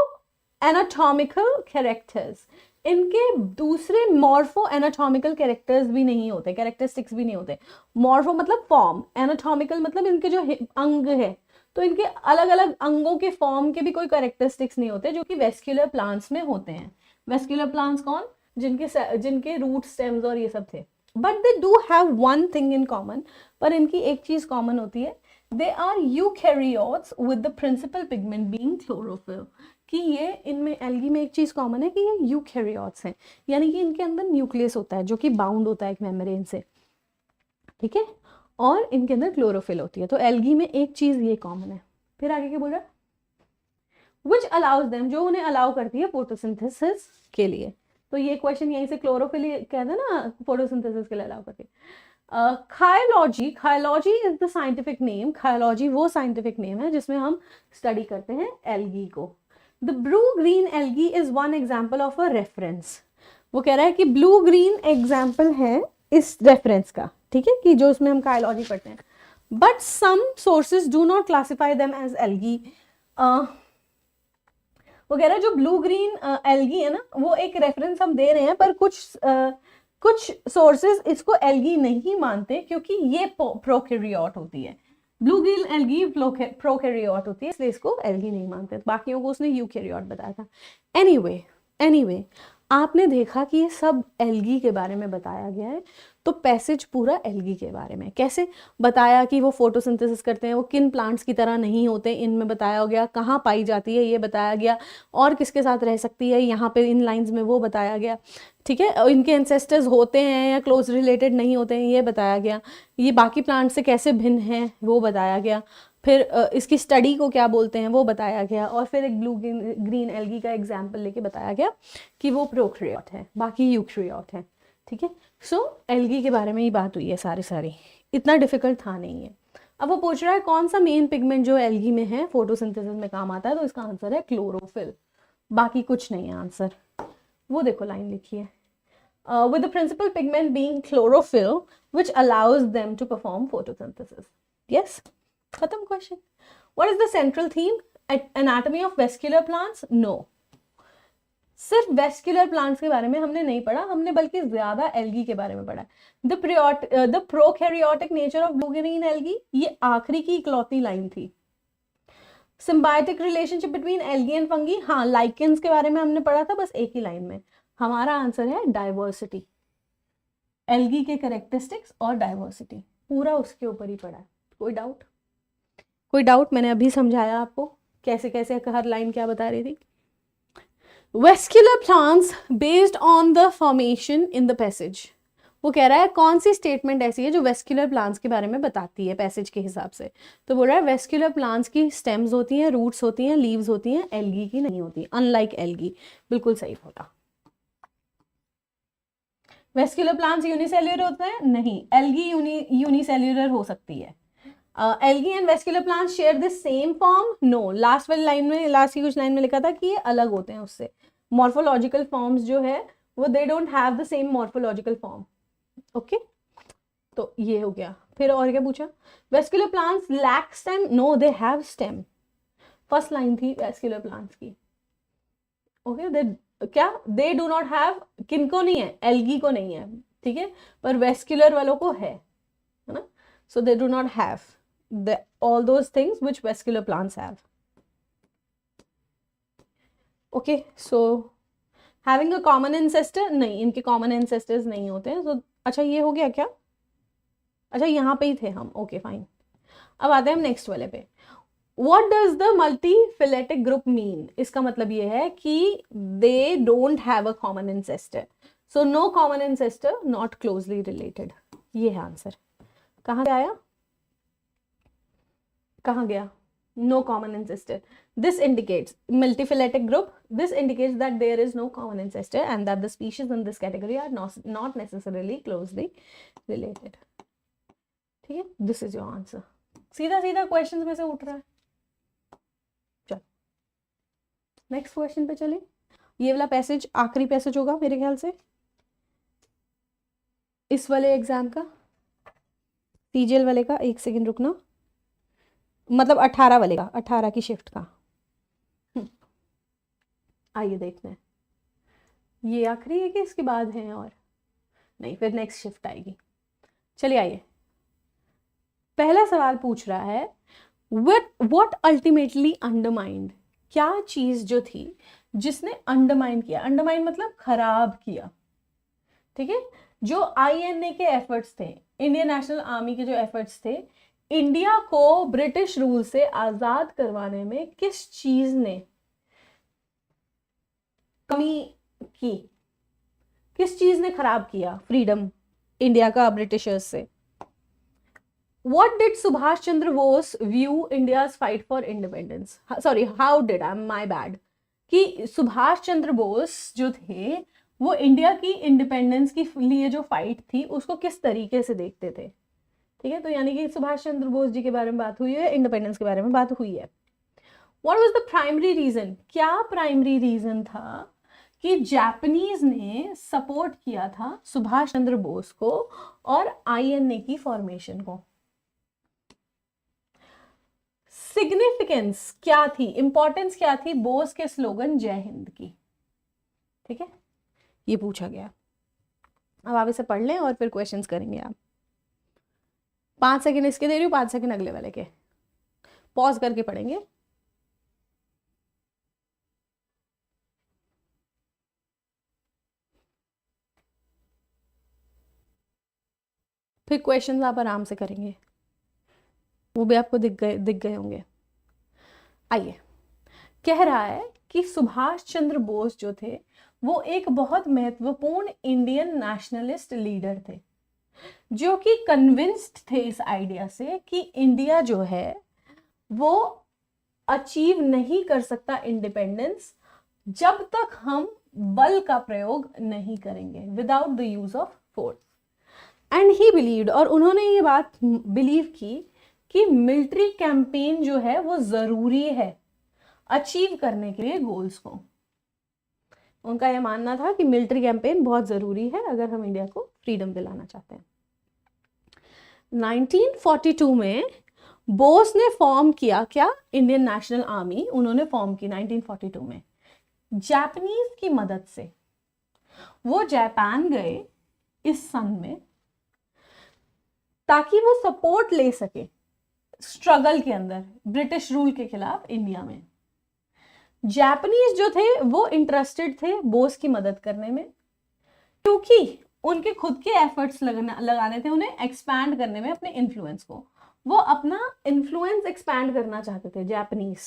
A: anatomical characters, इनके दूसरे मॉर्फो एनाटॉमिकल कैरेक्टर्स भी नहीं होते, कैरेक्टरिस्टिक्स भी नहीं होते। मॉर्फो मतलब फॉर्म, एनाटॉमिकल मतलब इनके जो अंग है, तो इनके अलग अलग अंगों के फॉर्म के भी कोई कैरेक्टरिस्टिक्स नहीं होते, जो कि वेस्क्यूलर प्लांट्स में होते हैं। वेस्क्यूलर प्लांट्स कौन, जिनके रूट, स्टेम्स और ये सब थे। But they do have one thing in common, पर इनकी एक चीज कॉमन होती है, they are eukaryotes with the principal pigment being chlorophyll, कि ये इनमें एल्गी में एक चीज कॉमन है कि ये यूकैरियोट्स हैं, यानी कि इनके अंदर न्यूक्लियस होता है जो कि बाउंड होता है एक मेम्ब्रेन से, ठीक है, और इनके अंदर क्लोरोफिल होती है। तो एल्गी में एक चीज ये कॉमन है। फिर आगे क्या बोल रहा है, विच अलाउज देम, जो उन्हें अलाउ करती है फोटोसिंथेसिस के लिए। तो ये क्वेश्चन यहीं से क्लोरोफिल कहते हैं ना, फोटोसिंथेसिस के लिए अलाउ करती है। खायोलॉजी, खायोलॉजी इज द साइंटिफिक नेम, खायोलॉजी वो साइंटिफिक नेम है जिसमें हम स्टडी करते हैं एल्गी को। The blue green algae is one example of a reference, वो कह रहा है कि ब्लू ग्रीन एग्जाम्पल है इस रेफरेंस का, ठीक है, कि जो इसमें हम खायोलॉजी पढ़ते हैं। But some sources do not classify them as algae, वो कह रहा है जो ब्लू ग्रीन एल्गी है ना, वो एक रेफरेंस हम दे रहे हैं, पर कुछ सोर्सेज इसको एल्गी नहीं मानते क्योंकि ये प्रोकैरियोट होती है। ब्लू ग्रीन एल्गी प्रोकैरियोट होती है, इसलिए इसको एल्गी नहीं मानते, बाकियों को उसने यूकैरियोट बताया था। एनीवे आपने देखा कि ये सब एल्गी के बारे में बताया गया है, तो पैसेज पूरा एल्गी के बारे में, कैसे बताया कि वो फोटोसिंथेसिस करते हैं, वो किन प्लांट्स की तरह नहीं होते, इनमें बताया गया, कहाँ पाई जाती है ये बताया गया, और किसके साथ रह सकती है यहाँ पे इन लाइंस में वो बताया गया, ठीक है, इनके एंसेस्टर्स होते हैं या क्लोज रिलेटेड नहीं होते हैं ये बताया गया, ये बाकी प्लांट से कैसे भिन्न हैं वो बताया गया, फिर इसकी स्टडी को क्या बोलते हैं वो बताया गया, और फिर एक ब्लू ग्रीन एल्गी का एग्जाम्पल लेके बताया गया कि वो प्रोकैरियोट है, बाकी यूकैरियोट है। ठीक है, सो एल्गी के बारे में ही बात हुई है सारी, इतना डिफिकल्ट था नहीं है। अब वो पूछ रहा है कौन सा मेन पिगमेंट जो एल्गी में है फोटोसिंथेसिस में काम आता है, तो इसका आंसर है क्लोरोफिल, बाकी कुछ नहीं है आंसर। वो देखो लाइन लिखी है, with the principal pigment being chlorophyll which allows them to perform photosynthesis. Yes, khatam question. What is the central theme? Anatomy of vascular plants? No. सिर्फ वेस्क्यूलर प्लांट्स के बारे में हमने नहीं पढ़ा, हमने बल्कि ज्यादा एल्गी के बारे में पढ़ा। The prokaryotic nature of blue green algae, ये आखिरी की इकलौती लाइन थी। Symbiotic relationship between algae and fungi, हाँ लाइकेंस के बारे में हमने पढ़ा था बस एक ही लाइन में। हमारा आंसर है डाइवर्सिटी, एल्गी के कैरेक्टरिस्टिक्स और डाइवर्सिटी, पूरा उसके ऊपर ही पढ़ा है। कोई डाउट? कोई डाउट? मैंने अभी समझाया आपको कैसे कैसे हर लाइन क्या बता रही थी। Vascular plants based on the formation in the passage, वो कह रहा है कौन सी स्टेटमेंट ऐसी है जो वेस्क्यूलर प्लांट्स के बारे में बताती है पैसेज के हिसाब से, तो बोल रहा है वेस्क्यूलर प्लांट्स की स्टेम्स होती हैं, रूट्स होती हैं, लीव्स होती हैं, एल्गी की नहीं होती, अनलाइक एल्गी। बिल्कुल सही बोला। वेस्क्यूलर प्लांट्स यूनिसेल्युलर होते हैं? नहीं, एल्गी यूनिसेल्युलर हो सकती है। Algae and vascular plants share the same form? No. Last वाली लाइन में, लास्ट की कुछ लाइन में लिखा था कि ये अलग होते हैं उससे, मॉर्फोलॉजिकल फॉर्म्स जो है वो they don't have the same morphological form. Okay, तो ये हो गया। फिर और क्या पूछा? Vascular plants lack stem? No, they have stem. First line थी वेस्क्यूलर प्लांट्स की। ओके, दे क्या, दे डू नॉट हैव, किनको नहीं है? एल्गी को नहीं है, ठीक है, पर वेस्क्यूलर वालों को है ना। So they do not have all those things which vascular plants have. Okay, so having a common ancestor? नहीं, इनके common ancestors नहीं होते हैं। so अच्छा ये हो गया क्या? अच्छा यहाँ पे ही थे हम। ओके फाइन, अब आते हैं हम नेक्स्ट वाले पे। What does the multiphyletic group mean? इसका मतलब ये है कि they don't have a common ancestor, so no common ancestor, not closely related। ये है आंसर। कहाँ से आया, कहाँ गया? No common ancestor. This indicates multiphyletic group. This indicates that there is no common ancestor and that the species in this category are not necessarily closely related. ठीक है, this is your answer. सीधा सीधा क्वेश्चंस में से उठ रहा है। चल नेक्स्ट क्वेश्चन पे चले। ये वाला पैसेज आखिरी पैसेज होगा मेरे ख्याल से इस वाले एग्जाम का, सीजीएल वाले का। एक सेकेंड रुकना, मतलब 18 वाले का, 18 की शिफ्ट का। आइए देखते हैं ये आखिरी है कि इसके बाद है और नहीं, फिर नेक्स्ट शिफ्ट आएगी। चलिए आइए, पहला सवाल पूछ रहा है व्हाट अल्टीमेटली अंडरमाइंड, क्या चीज जो थी जिसने अंडरमाइन किया, अंडरमाइन मतलब खराब किया, ठीक है, जो आईएनए के एफर्ट्स थे, इंडियन नेशनल आर्मी के जो एफर्ट्स थे, इंडिया को ब्रिटिश रूल से आजाद करवाने में किस चीज ने कमी की, किस चीज ने खराब किया फ्रीडम इंडिया का ब्रिटिशर्स से। What did Subhash Chandra Bose view India's fight for independence? Sorry, how did, my bad, कि सुभाष चंद्र बोस जो थे वो इंडिया की इंडिपेंडेंस के लिए जो फाइट थी उसको किस तरीके से देखते थे, ठीक है। तो यानी कि सुभाष चंद्र बोस जी के बारे में बात हुई है, इंडिपेंडेंस के बारे में बात हुई है। What was the primary reason, क्या प्राइमरी रीजन था कि जापानीज ने सपोर्ट किया था सुभाष चंद्र बोस को और आईएनए की फॉर्मेशन को। सिग्निफिकेंस क्या थी, इंपॉर्टेंस क्या थी बोस के स्लोगन जय हिंद की, ठीक है, ये पूछा गया। अब आप इसे पढ़ लें और फिर क्वेश्चंस करेंगे आप। 5 सेकंड इसके दे रही हूँ, 5 सेकंड अगले वाले के, पॉज करके पढ़ेंगे। फिर क्वेश्चंस आप आराम से करेंगे, वो भी आपको दिख गए होंगे। आइए, कह रहा है कि सुभाष चंद्र बोस जो थे वो एक बहुत महत्वपूर्ण इंडियन नेशनलिस्ट लीडर थे जो कि कन्विंस्ड थे इस आइडिया से कि इंडिया जो है वो अचीव नहीं कर सकता इंडिपेंडेंस जब तक हम बल का प्रयोग नहीं करेंगे, without the use of force. And he believed, और उन्होंने ये बात बिलीव की कि मिलिट्री कैंपेन जो है वो जरूरी है अचीव करने के लिए गोल्स को। उनका यह मानना था कि मिलिट्री कैंपेन बहुत जरूरी है अगर हम इंडिया को फ्रीडम दिलाना चाहते हैं। 1942 में बोस ने फॉर्म किया क्या, इंडियन नेशनल आर्मी उन्होंने फॉर्म की 1942 में जापानीज की मदद से। वो जापान गए इस सन में ताकि वो सपोर्ट ले सके स्ट्रगल के अंदर ब्रिटिश रूल के खिलाफ इंडिया में। जापानीज जो थे वो इंटरेस्टेड थे बोस की मदद करने में, क्योंकि उनके खुद के एफर्ट्स लगाने थे उन्हें एक्सपैंड करने में अपने इन्फ्लुएंस को। वो अपना इन्फ्लुएंस एक्सपैंड करना चाहते थे जापानीज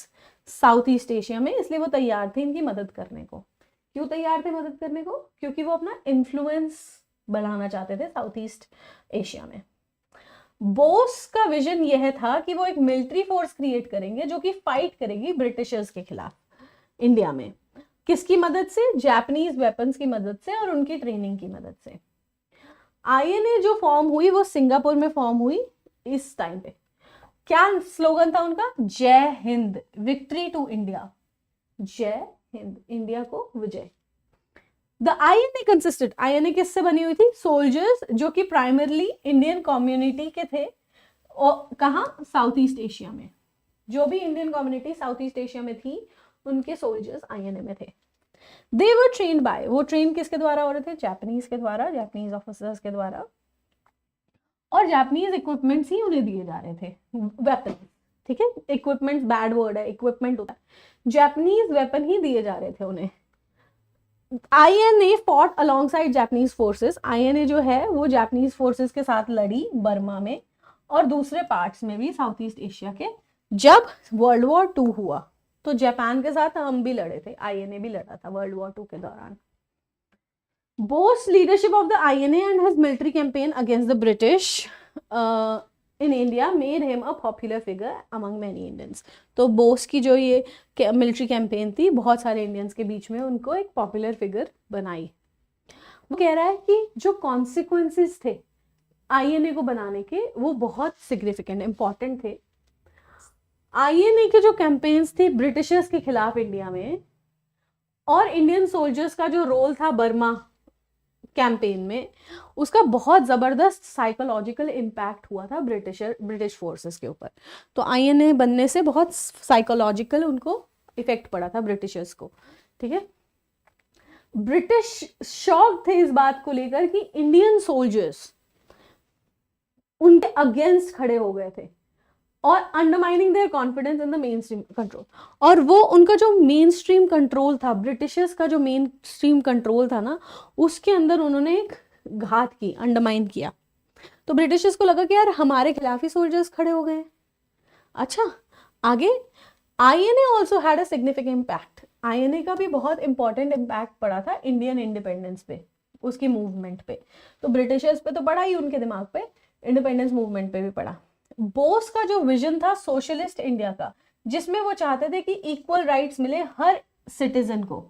A: साउथ ईस्ट एशिया में, इसलिए वो तैयार थे इनकी मदद करने को। क्यों तैयार थे मदद करने को? क्योंकि वो अपना इन्फ्लुएंस बढ़ाना चाहते थे साउथ ईस्ट एशिया में। बोस का विजन यह था कि वो एक मिलिट्री फोर्स क्रिएट करेंगे जो कि फाइट करेगी ब्रिटिशर्स के खिलाफ इंडिया में। किसकी मदद से? जापानीज वेपन्स की मदद से और उनकी ट्रेनिंग की मदद से। आईएनए जो फॉर्म हुई वो सिंगापुर में फॉर्म हुई इस टाइम पे। क्या स्लोगन था उनका? जय हिंद, विक्ट्री टू इंडिया। जय हिंद, इंडिया को विजय। द आईएनए कंसिस्टेड, आईएनए किससे बनी हुई थी? सोल्जर्स जो कि प्राइमरली इंडियन कम्युनिटी के थे। और कहाँ? साउथ ईस्ट एशिया में। जो भी Indian community south East Asia में थी उनके सोल्जर्स आईएनए में थे। दे वर ट्रेन्ड बाय, वो ट्रेन किसके द्वारा हो रहे थे? जापानीज के द्वारा, जापानीज ऑफिसर्स के द्वारा। और जापानीज इक्विपमेंट्स ही उन्हें दिए जा रहे थे, वेपन। ठीक है, इक्विपमेंट्स बैड वर्ड है, इक्विपमेंट होता है। जापानीज वेपन ही दिए जा रहे थे उन्हें। INA fought alongside Japanese forces. INA जो है वो जापानीज फोर्सेस के साथ लड़ी बर्मा में और दूसरे पार्ट्स में भी साउथ ईस्ट एशिया के। जब वर्ल्ड वॉर 2 हुआ तो जापान के साथ हम भी लड़े थे, आईएनए भी लड़ा था वर्ल्ड वॉर 2 के दौरान। Bose leadership of the INA and his military campaign against the British in India made him a popular figure among many Indians. तो बोस की जो ये मिलिट्री कैंपेन थी बहुत सारे इंडियंस के बीच में उनको एक पॉपुलर फिगर बनाई। वो कह रहा है कि जो कॉन्सिक्वेंसेस थे आईएनए को बनाने के वो बहुत सिग्निफिकेंट इंपॉर्टेंट थे। आईएनए के जो कैंपेन्स थे ब्रिटिशर्स के खिलाफ इंडिया में और इंडियन सोल्जर्स का जो रोल था बर्मा कैंपेन में, उसका बहुत जबरदस्त साइकोलॉजिकल इम्पैक्ट हुआ था ब्रिटिश फोर्सेस के ऊपर। तो आईएनए बनने से बहुत साइकोलॉजिकल उनको इफेक्ट पड़ा था ब्रिटिशर्स को। ठीक है, ब्रिटिश शॉक थे इस बात को लेकर कि इंडियन सोल्जर्स उनके अगेंस्ट खड़े हो गए थे और undermining there confidence in the main stream control. और वो उनका जो मेन स्ट्रीम कंट्रोल था, ब्रिटिशर्स का जो मेन स्ट्रीम कंट्रोल था ना, उसके अंदर उन्होंने एक घात की, अंडरमाइन किया। तो ब्रिटिशर्स को लगा कि यार हमारे खिलाफ ही सोल्जर्स खड़े हो गए। अच्छा, आगे INA also had a significant impact. INA का भी बहुत इंपॉर्टेंट इम्पैक्ट पड़ा था इंडियन इंडिपेंडेंस पे, उसकी मूवमेंट पे। तो ब्रिटिशर्स पे तो पड़ा ही, उनके दिमाग पे इंडिपेंडेंस मूवमेंट पे भी पड़ा। बोस का जो विजन था सोशलिस्ट इंडिया का, जिसमें वो चाहते थे कि इक्वल राइट्स मिले हर सिटीजन को,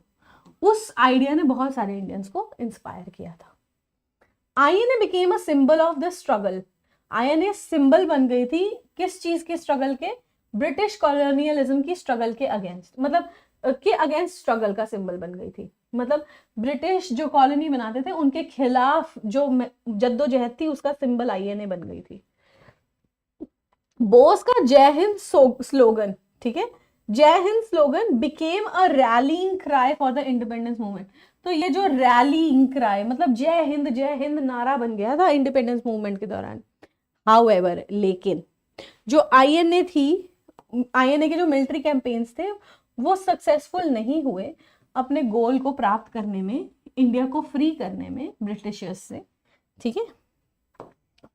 A: उस आइडिया ने बहुत सारे इंडियंस को इंस्पायर किया था। INA became a symbol of the struggle. INA symbol बन गई थी किस चीज के स्ट्रगल के? ब्रिटिश कॉलोनियलिज्म की स्ट्रगल के अगेंस्ट, मतलब के अगेंस्ट स्ट्रगल का सिंबल बन गई थी। मतलब ब्रिटिश जो कॉलोनी बनाते थे उनके खिलाफ जो जद्दोजहद थी उसका सिंबल आईएनए बन गई थी। बोस का जय हिंद स्लोगन, ठीक है, Jai Hind slogan became a rallying cry for the independence movement. तो ये जो रैलीइंग क्राई मतलब जय हिंद नारा बन गया था इंडिपेंडेंस मूवमेंट के दौरान। हाउएवर, लेकिन जो आईएनए थी, आईएनए के जो मिलिट्री कैंपेन्स थे वो सक्सेसफुल नहीं हुए अपने गोल को प्राप्त करने में, इंडिया को फ्री करने में ब्रिटिशर्स से। ठीक है,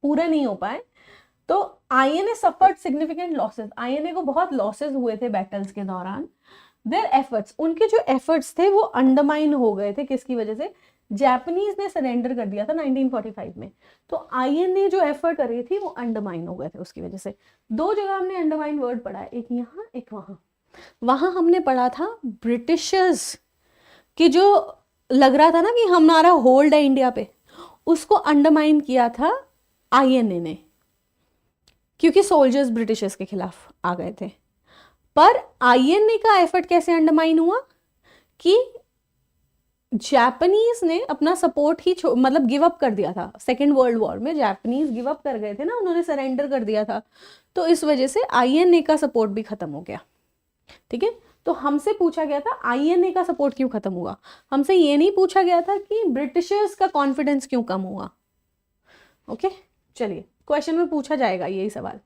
A: पूरे नहीं हो पाए। तो INA suffered significant losses. INA को बहुत लॉसेस हुए थे बैटल्स के दौरान। देयर एफर्ट्स, उनके जो एफर्ट्स थे वो अंडरमाइन हो गए थे। किसकी वजह से? जापानीज ने सरेंडर कर दिया था 1945 में, तो आईएनए जो एफर्ट कर रही थी वो अंडरमाइन हो गए थे उसकी वजह से। दो जगह हमने अंडरमाइन वर्ड पढ़ा है, एक यहाँ एक वहाँ। वहाँ हमने पढ़ा था ब्रिटिशर्स कि जो लग रहा था ना कि हमारा होल्ड है इंडिया पे, उसको अंडरमाइन किया था आईएनए ने, क्योंकि सोल्जर्स ब्रिटिशर्स के खिलाफ आ गए थे। पर आईएनए का एफर्ट कैसे अंडरमाइन हुआ कि जापानीज ने अपना सपोर्ट ही मतलब गिव अप कर दिया था। सेकेंड वर्ल्ड वॉर में जापानीज गिव अप कर गए थे ना, उन्होंने सरेंडर कर दिया था, तो इस वजह से आईएनए का सपोर्ट भी खत्म हो गया। ठीक है, तो हमसे पूछा गया था आईएनए का सपोर्ट क्यों खत्म हुआ, हमसे ये नहीं पूछा गया था कि ब्रिटिशर्स का कॉन्फिडेंस क्यों कम हुआ। ओके, चलिए क्वेश्चन में पूछा जाएगा यही सवाल।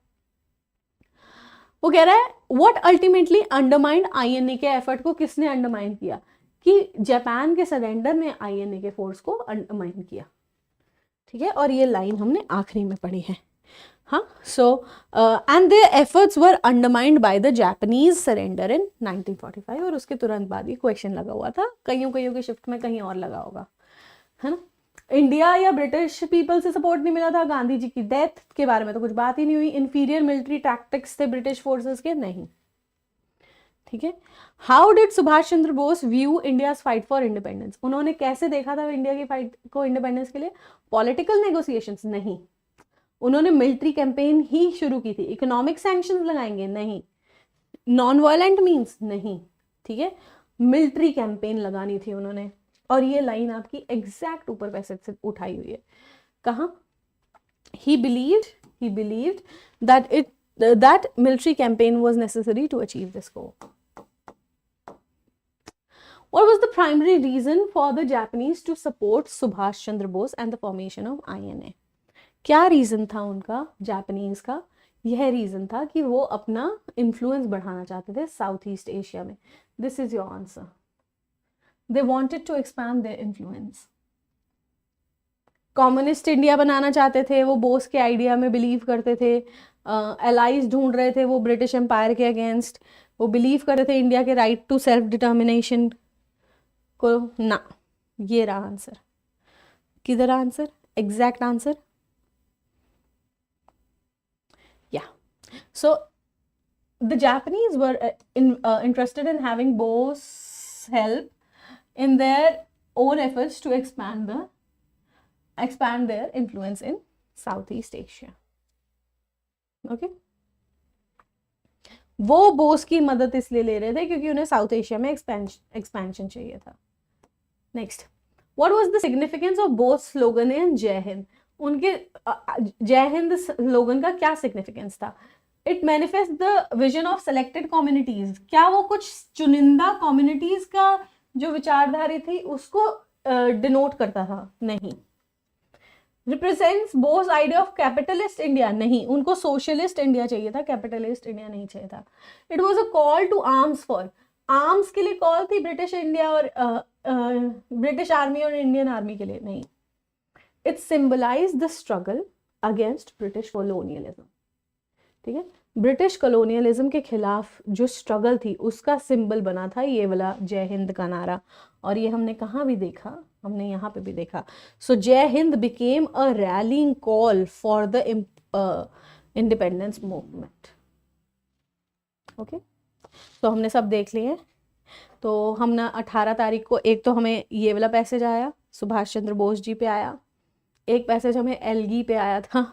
A: वो कह रहा है व्हाट अल्टीमेटली अंडरमाइंड आईएनए के एफर्ट को किसने अंडरमाइन किया, कि जापान के सरेंडर ने आईएनए के फोर्स को अंडरमाइन किया। ठीक है, और ये लाइन हमने आखिरी में पढ़ी है। हाँ, so and their efforts were undermined by the Japanese surrender इन 1945, और उसके तुरंत बाद ये क्वेश्चन लगा हुआ था, कईयों के शिफ्ट में कहीं और लगा होगा, है ना। इंडिया या ब्रिटिश पीपल से सपोर्ट नहीं मिला था, गांधी जी की डेथ के बारे में तो कुछ बात ही नहीं हुई, इंफीरियर मिलिट्री टैक्टिक्स थे ब्रिटिश फोर्सेस के, नहीं। ठीक है, how did Subhash Chandra Bose view India fight for independence, उन्होंने कैसे देखा था इंडिया की फाइट को इंडिपेंडेंस के लिए, पॉलिटिकल नेगोशिएशंस नहीं, उन्होंने मिलिट्री कैंपेन ही शुरू की थी, इकोनॉमिक सैंक्शंस लगाएंगे नहीं, नॉन वायलेंट मीन्स नहीं। ठीक है, मिलिट्री कैंपेन लगानी थी उन्होंने, और ये लाइन आपकी एग्जैक्ट ऊपर पैसेज से उठाई हुई है। कहाँ, he believed that military campaign was necessary to achieve this goal. What was the primary reason for the Japanese to support Subhash Chandra Bose and the formation of INA? क्या रीजन था उनका, जापानीज का? यह रीजन था कि वो अपना इन्फ्लुएंस बढ़ाना चाहते थे साउथ ईस्ट एशिया में। This is your answer, they wanted to expand their influence. Communist India बनाना चाहते थे, वो बोस के आइडिया में बिलीव करते थे, एलाइज ढूंढ रहे थे वो ब्रिटिश एम्पायर के अगेंस्ट, वो बिलीव करते थे इंडिया के राइट टू सेल्फ डिटर्मिनेशन को ना। ये रहा आंसर, किधर आंसर, एग्जैक्ट आंसर, या। So the Japanese were interested in having Bose help in their own efforts to expand their influence in Southeast Asia. Okay? वो बोस की मदद इसलिए ले रहे थे क्योंकि उन्हें साउथ एशिया में एक्सपेंशन चाहिए था। Next, what was the significance of Bose slogan in Jai Hind, उनके जय हिंद स्लोगन का क्या सिग्निफिकेंस था? It manifest the vision of selected communities, क्या वो कुछ चुनिंदा कम्युनिटीज का जो विचारधारी थी उसको डिनोट करता था? नहीं। Represents Bose idea of capitalist India, नहीं, उनको सोशलिस्ट इंडिया चाहिए था, कैपिटलिस्ट इंडिया नहीं चाहिए था। It was a call to arms for, arms के लिए कॉल थी ब्रिटिश इंडिया और ब्रिटिश आर्मी और इंडियन आर्मी के लिए, नहीं। It symbolize the struggle against British colonialism. ठीक है, ब्रिटिश कॉलोनियलिज्म के खिलाफ जो स्ट्रगल थी उसका सिंबल बना था ये वाला जय हिंद का नारा, और ये हमने कहाँ भी देखा, हमने यहाँ पे भी देखा। सो जय Hind became a railing call for the independence movement. Okay, तो हमने सब देख लिए। तो हम ना 18 तारीख को, एक तो हमें ये वाला पैसेज आया सुभाष चंद्र बोस जी पे आया, एक पैसेज हमें एल्गी पे आया था,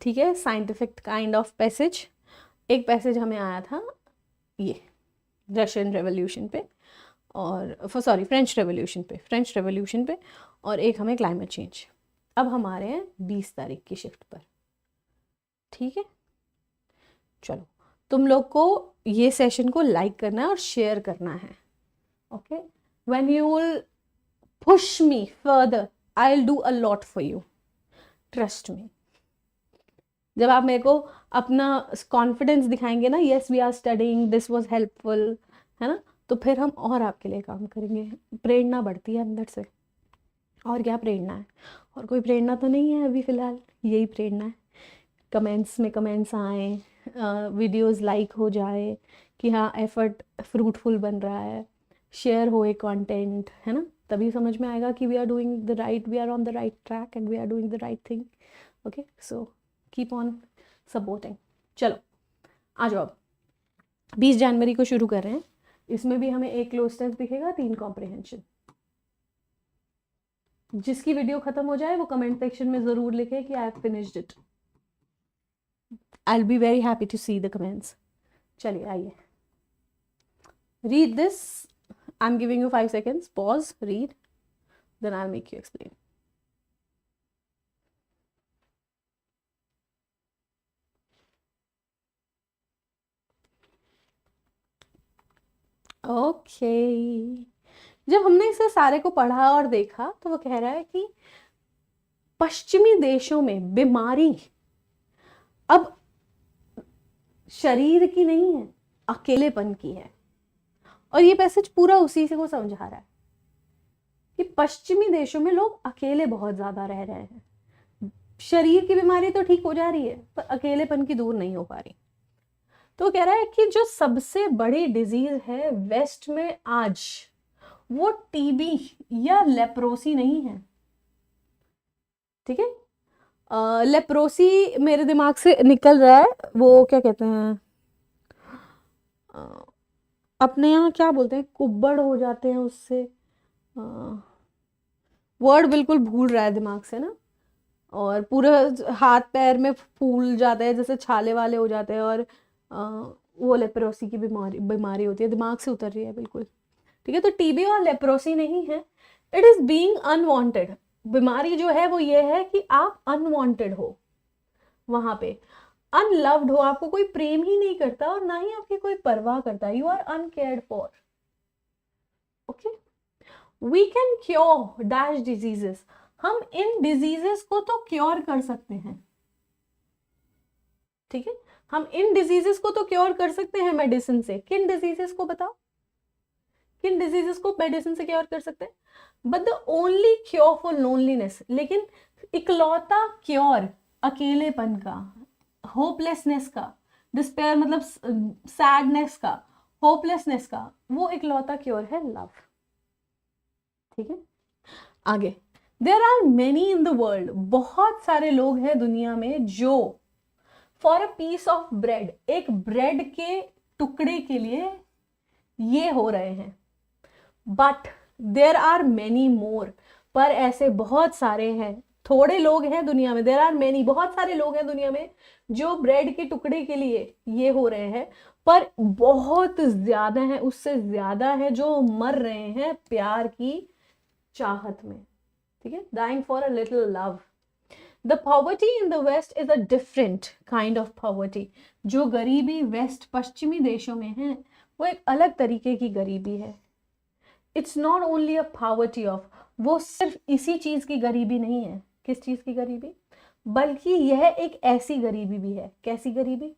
A: ठीक है, साइंटिफिक काइंड ऑफ पैसेज। एक पैसेज हमें आया था ये रशियन रेवोल्यूशन पे, और सॉरी फ्रेंच रेवोल्यूशन पे, और एक हमें क्लाइमेट चेंज। अब हमारे हैं 20 तारीख की शिफ्ट पर। ठीक है, चलो तुम लोग को ये सेशन को लाइक करना है और शेयर करना है। Okay, when you will push me further I will do a lot for you, trust me. जब आप मेरे को अपना कॉन्फिडेंस दिखाएंगे ना, yes we are studying, this was helpful, है ना, तो फिर हम और आपके लिए काम करेंगे। प्रेरणा बढ़ती है अंदर से, और क्या प्रेरणा है, और कोई प्रेरणा तो नहीं है अभी फ़िलहाल, यही प्रेरणा है। कमेंट्स में कमेंट्स आए, वीडियोस लाइक हो जाए कि हाँ एफर्ट फ्रूटफुल बन रहा है, शेयर होए कंटेंट, है ना, तभी समझ में आएगा कि we are doing the right, we are on the right track and we are doing the right thing. Okay, so keep on supporting. चलो आ जाओ, अब 20 जनवरी को शुरू कर रहे हैं. इसमें भी हमें एक क्लोज टेंस दिखेगा, 3 कॉम्प्रिहेंशन. जिसकी वीडियो खत्म हो जाए वो कमेंट सेक्शन में जरूर लिखे कि I have finished it. I will be very happy to see the comments. चलिए आइए, read this. I am giving you 5 seconds. Pause, read, then I will make you explain. Okay, जब हमने इसे सारे को पढ़ा और देखा तो वो कह रहा है कि पश्चिमी देशों में बीमारी अब शरीर की नहीं है, अकेलेपन की है. और ये पैसेज पूरा उसी से को समझा रहा है कि पश्चिमी देशों में लोग अकेले बहुत ज्यादा रह रहे हैं. शरीर की बीमारी तो ठीक हो जा रही है पर अकेलेपन की दूर नहीं हो पा रही. तो कह रहा है कि जो सबसे बड़ी डिजीज है वेस्ट में आज, वो टीबी या लेप्रोसी नहीं है. ठीक है, लेप्रोसी मेरे दिमाग से निकल रहा है, वो क्या कहते हैं, अपने यहाँ क्या बोलते हैं, कुब्बड़ हो जाते हैं उससे. वर्ड बिल्कुल भूल रहा है दिमाग से ना. और पूरा हाथ पैर में फूल जाता है, जैसे छाले वाले हो जाते हैं. और वो लेप्रोसी की बीमारी होती है, दिमाग से उतर रही है बिल्कुल. ठीक है, तो टीबी और लेप्रोसी नहीं है, इट इज बीइंग अनवांटेड. बीमारी जो है वो ये है कि आप अनवांटेड हो, वहां पे अनलव्ड हो, आपको कोई प्रेम ही नहीं करता और ना ही आपकी कोई परवाह करता. You are uncared for. Okay, we can cure dash diseases. हम इन डिजीजेस को तो क्योर कर सकते हैं. ठीक है, हम इन डिजीजेस को तो क्योर कर सकते हैं मेडिसिन से. किन डिजीजेस को बताओ, किन डिजीजेस को मेडिसिन से क्योर कर सकते हैं. But the only cure for loneliness, लेकिन इकलौता क्योर अकेलेपन का, होपलेसनेस का, डिस्पेयर मतलब सैडनेस का, होपलेसनेस का, वो इकलौता क्योर है लव. ठीक है, आगे. There are many in the world, बहुत सारे लोग हैं दुनिया में जो for a piece of bread, एक ब्रेड के टुकड़े के लिए ये हो रहे हैं. But there are many more, पर ऐसे बहुत सारे हैं. थोड़े लोग हैं दुनिया में, देयर आर मेनी, बहुत सारे लोग हैं दुनिया में जो ब्रेड के टुकड़े के लिए ये हो रहे हैं, पर बहुत ज्यादा है, उससे ज्यादा है जो मर रहे हैं प्यार की चाहत में. ठीक है, dying for a little love. The poverty in the west is a different kind of poverty. जो गरीबी वेस्ट पश्चिमी देशों में है वो एक अलग तरीके की गरीबी है. It's not only a poverty of, वो सिर्फ इसी चीज की गरीबी नहीं है. किस चीज की गरीबी, बल्कि यह एक ऐसी गरीबी भी है. कैसी गरीबी,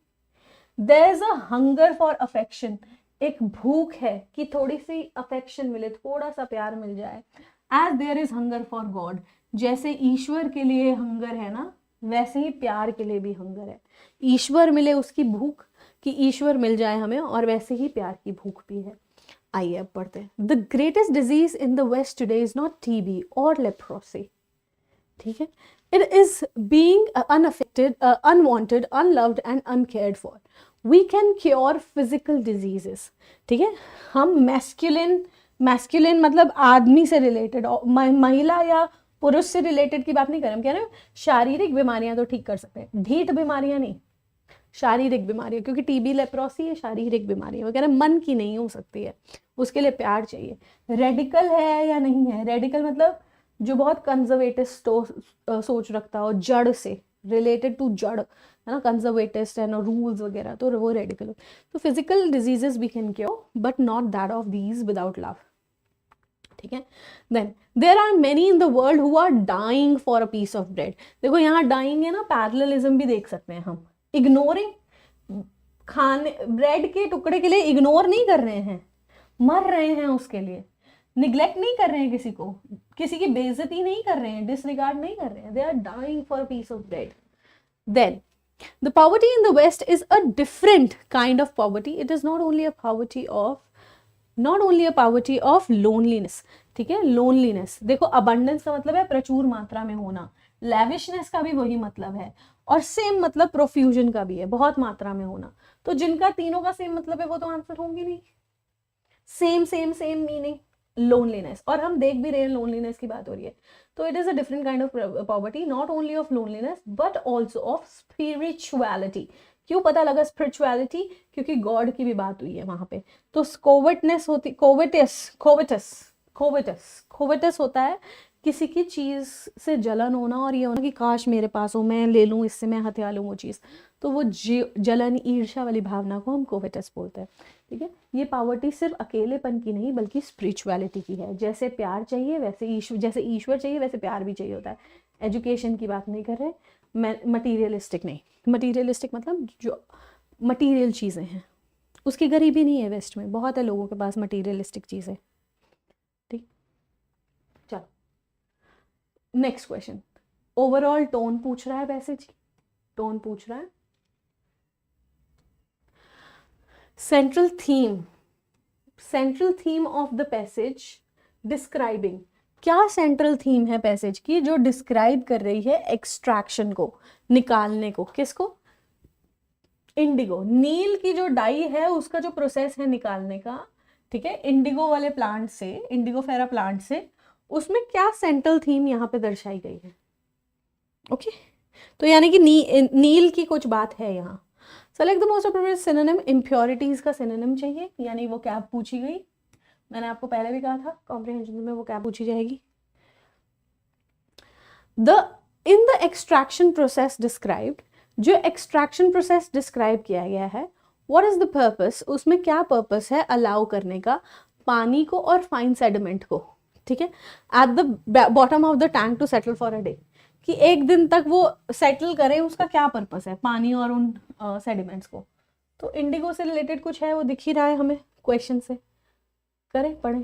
A: there is a hunger for affection. एक भूख है कि थोड़ी सी अफेक्शन मिले, थोड़ा सा प्यार मिल जाए. As there is hunger for God, जैसे ईश्वर के लिए हंगर है ना, वैसे ही प्यार के लिए भी हंगर है. ईश्वर मिले उसकी भूख कि ईश्वर मिल जाए हमें, और वैसे ही प्यार की भूख भी है. आइए अब पढ़ते हैं. The greatest disease in the West today is not TB और लेप्रोसी. ठीक है, it is being unaffected, unwanted, unloved and uncared for. We can cure physical diseases. ठीक है, हम मैस्कुलिन मतलब आदमी से रिलेटेड, महिला या पुरुष से रिलेटेड की बात नहीं कर रहे. हम कह रहे हैं शारीरिक बीमारियां तो ठीक कर सकते हैं, ढीठ बीमारियां नहीं, शारीरिक बीमारियां. क्योंकि टीबी लेप्रोसी ये शारीरिक बीमारी है. वो कह रहे हैं मन की नहीं हो सकती है, उसके लिए प्यार चाहिए. रेडिकल है या नहीं है, रेडिकल मतलब जो बहुत कंजर्वेटिव सोच रखता हो, जड़ से रिलेटेड टू जड़ है ना, कंजर्वेटिस्ट है ना, रूल्स वगैरह, तो वो रेडिकल. तो physical diseases we can cure but not that of these without love. ठीक है, then there are many in the world who are dying for a piece of bread. देखो यहाँ डाइंग है ना, पैरेललिज्म भी देख सकते हैं हम. इग्नोरिंग, खाने ब्रेड के टुकड़े के लिए इग्नोर नहीं कर रहे हैं, मर रहे हैं उसके लिए. निग्लेक्ट नहीं कर रहे हैं किसी को, किसी की बेइज्जती नहीं कर रहे हैं, डिसरिगार्ड नहीं कर रहे हैं. They are dying for a piece of bread. Then the poverty in the west is a different kind of poverty. It is not only a poverty of not only a poverty of loneliness, ठीक है, लोनलीनेस देखो, अबंडेंस का मतलब है प्रचुर मात्रा में होना, लैविशनेस का भी वही मतलब है, और सेम मतलब प्रोफ्यूजन का भी है, बहुत मात्रा में होना। तो जिनका तीनों का सेम मतलब है वो तो आंसर होंगे नहीं, same same same meaning loneliness, और हम देख भी रहे हैं लोनलीनेस की बात हो रही है। तो it is a different kind of poverty, not only of loneliness but also of spirituality. क्यों पता लगा स्पिरिचुअलिटी? क्योंकि गॉड की भी बात हुई है वहां पे। तो कोविटनेस होती, कोविटस कोविटस कोविटस कोविटस होता है किसी की चीज से जलन होना और ये होना कि काश मेरे पास हो, मैं ले लूं इससे, मैं हथिया लूं वो चीज। तो वो जलन ईर्ष्या वाली भावना को हम कोविटस बोलते हैं, ठीक है। ये पॉवर्टी सिर्फ अकेलेपन की नहीं बल्कि स्पिरिचुअलिटी की है। जैसे प्यार चाहिए वैसे ईश्वर, जैसे ईश्वर चाहिए वैसे प्यार भी चाहिए होता है। एजुकेशन की बात नहीं कर रहे, मटीरियलिस्टिक नहीं, मटीरियलिस्टिक मतलब जो मटीरियल चीज़ें हैं, उसकी गरीबी नहीं है वेस्ट में, बहुत है लोगों के पास मटीरियलिस्टिक चीज़ें, ठीक। चलो नेक्स्ट क्वेश्चन, ओवरऑल टोन पूछ रहा है पैसेज, टोन पूछ रहा है। Central theme of the passage describing, क्या सेंट्रल थीम है पैसेज की जो डिस्क्राइब कर रही है एक्सट्रैक्शन को, निकालने को, किसको? इंडिगो, नील की जो डाई है उसका जो प्रोसेस है निकालने का, ठीक है, इंडिगो वाले प्लांट से, इंडिगोफेरा प्लांट से, उसमें क्या सेंट्रल थीम यहाँ पे दर्शाई गई है? ओके तो यानी कि नील की कुछ बात है यहाँ। Select the most appropriate synonym, impurities का सिनोनिम चाहिए, यानी वो क्या पूछी गई, मैंने आपको पहले भी कहा था कॉम्प्रिहेंशन में वो क्या पूछी जाएगी। In the extraction process described, जो एक्सट्रैक्शन प्रोसेस डिस्क्राइब किया गया है, व्हाट इज द पर्पस, उसमें क्या पर्पस है अलाउ करने का पानी को और फाइन सेडिमेंट को, ठीक है, at the bottom of the tank to settle for a day, कि एक दिन तक वो सेटल करें, उसका क्या पर्पस है पानी और उन सेडिमेंट्स को। तो इंडिगो से रिलेटेड कुछ है वो दिख ही रहा है हमें क्वेश्चन से, करें पढ़ें।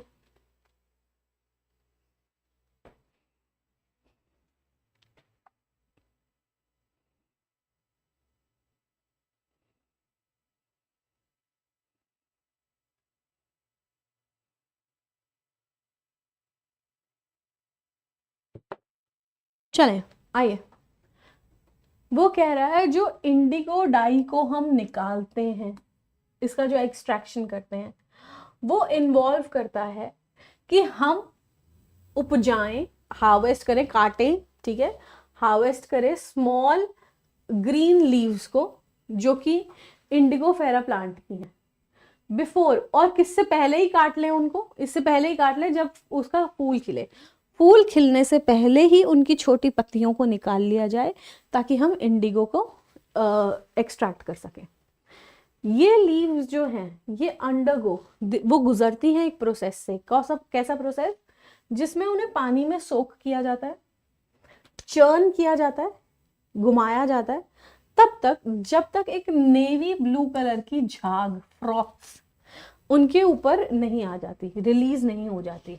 A: चलें आइए, वो कह रहा है जो इंडिगो डाई को हम निकालते हैं, इसका जो एक्सट्रैक्शन करते हैं, वो इन्वॉल्व करता है कि हम उपजाएं, हार्वेस्ट करें, काटें, ठीक है, हार्वेस्ट करें स्मॉल ग्रीन लीव्स को जो कि इंडिगोफेरा प्लांट की है, बिफोर, और किससे पहले ही काट लें उनको, इससे पहले ही काट लें जब उसका फूल खिले, फूल खिलने से पहले ही उनकी छोटी पत्तियों को निकाल लिया जाए ताकि हम इंडिगो को एक्सट्रैक्ट कर सकें। ये लीव्स जो हैं ये अंडरगो, वो गुजरती हैं एक प्रोसेस से, कैसा प्रोसेस, जिसमें उन्हें पानी में सोक किया जाता है, चर्न किया जाता है, घुमाया जाता है, तब तक जब तक एक नेवी ब्लू कलर की झाग, फ्रॉक्स उनके ऊपर नहीं आ जाती, रिलीज नहीं हो जाती।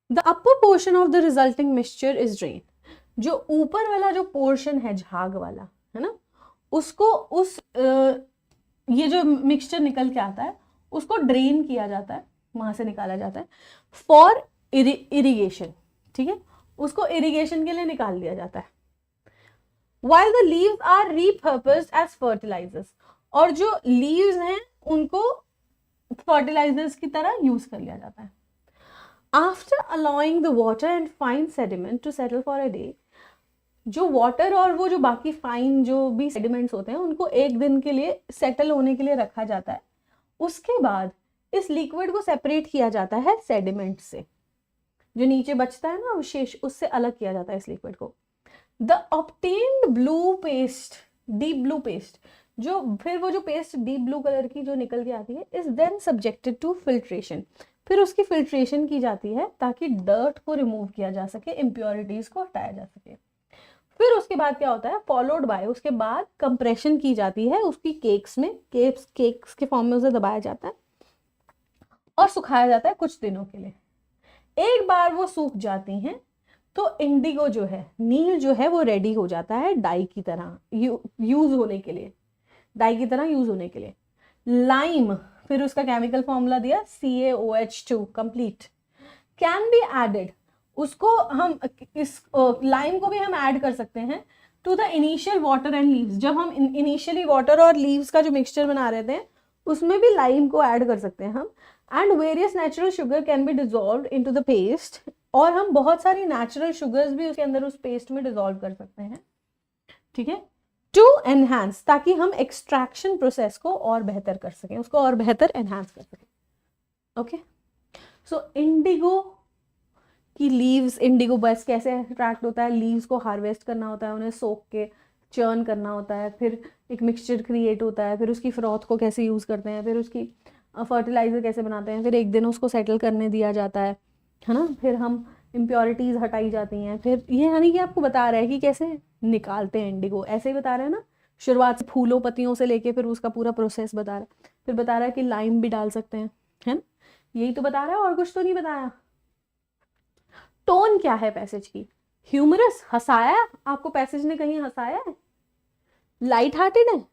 A: The upper portion of the resulting mixture is drain, जो ऊपर वाला जो पोर्शन है झाग वाला, है ना, उसको ये जो मिक्सचर निकल के आता है उसको ड्रेन किया जाता है, वहां से निकाला जाता है फॉर इरिगेशन, ठीक है, उसको इरिगेशन के लिए निकाल दिया जाता है। While the leaves are repurposed as fertilizers, और जो leaves हैं उनको fertilizers की तरह यूज कर लिया जाता है। After allowing the water and fine sediment to settle for a day, जो वाटर और वो जो बाकी फाइन जो भी सेडिमेंट्स होते हैं उनको एक दिन के लिए सेटल होने के लिए रखा जाता है, उसके बाद इस लिक्विड को सेपरेट किया जाता है सेडिमेंट से, जो नीचे बचता है ना अवशेष, उससे अलग किया जाता है इस लिक्विड को। The obtained blue paste, deep blue paste, जो फिर वो जो पेस्ट डीप ब्लू कलर की जो निकल के आती है, is then subjected to filtration, फिर उसकी फिल्ट्रेशन की जाती है ताकि डर्ट को रिमूव किया जा सके, इम्प्योरिटीज को हटाया जा सके। फिर उसके बाद क्या होता है, फॉलोड बाय, उसके बाद कंप्रेशन की जाती है उसकी केक्स में, केक्स के फॉर्म में उसे दबाया जाता है और सुखाया जाता है कुछ दिनों के लिए। एक बार वो सूख जाती हैं तो इंडिगो जो है, नील जो है, वो रेडी हो जाता है डाई की तरह यूज होने के लिए, डाई की तरह यूज होने के लिए। लाइम फिर उसका केमिकल फॉर्मूला दिया CaOH2 complete. Can be added, उसको हम इस लाइम को भी हम ऐड कर सकते हैं to the initial water and leaves. जब हम इनिशियली वाटर और लीव्स का जो मिक्सचर बना रहे थे उसमें भी लाइम को ऐड कर सकते हैं हम। And various natural sugar can be dissolve into the paste, और हम बहुत सारी नेचुरल शुगर्स भी उसके अंदर उस पेस्ट में डिजोल्व कर सकते हैं, ठीक है, टू एनहांस, ताकि हम एक्सट्रैक्शन प्रोसेस को और बेहतर कर सकें, उसको और बेहतर एनहांस कर सकें। ओके, सो इंडिगो की लीव्स, इंडिगो बस कैसे एक्सट्रैक्ट होता है, लीव्स को हार्वेस्ट करना होता है, उन्हें सोख के चर्न करना होता है, फिर एक मिक्सचर क्रिएट होता है, फिर उसकी फ्रॉथ को कैसे यूज़ करते हैं, फिर उसकी फर्टिलाइज़र कैसे बनाते हैं, फिर एक दिन उसको सेटल करने दिया जाता है ना, फिर हम इम्प्योरिटीज़ हटाई जाती हैं, फिर ये यानी कि आपको बता रहा है कि कैसे निकालते हैं इंडिगो, ऐसे ही बता रहे हैं ना, शुरुआत से फूलों पत्तियों से लेके फिर उसका पूरा प्रोसेस बता रहा है, फिर बता रहा है कि लाइम भी डाल सकते हैं, है ना, यही तो बता रहा है, और कुछ तो नहीं बताया। टोन क्या है पैसेज की, ह्यूमरस, हंसाया आपको पैसेज ने कहीं हंसाया है, लाइट हार्टेड है,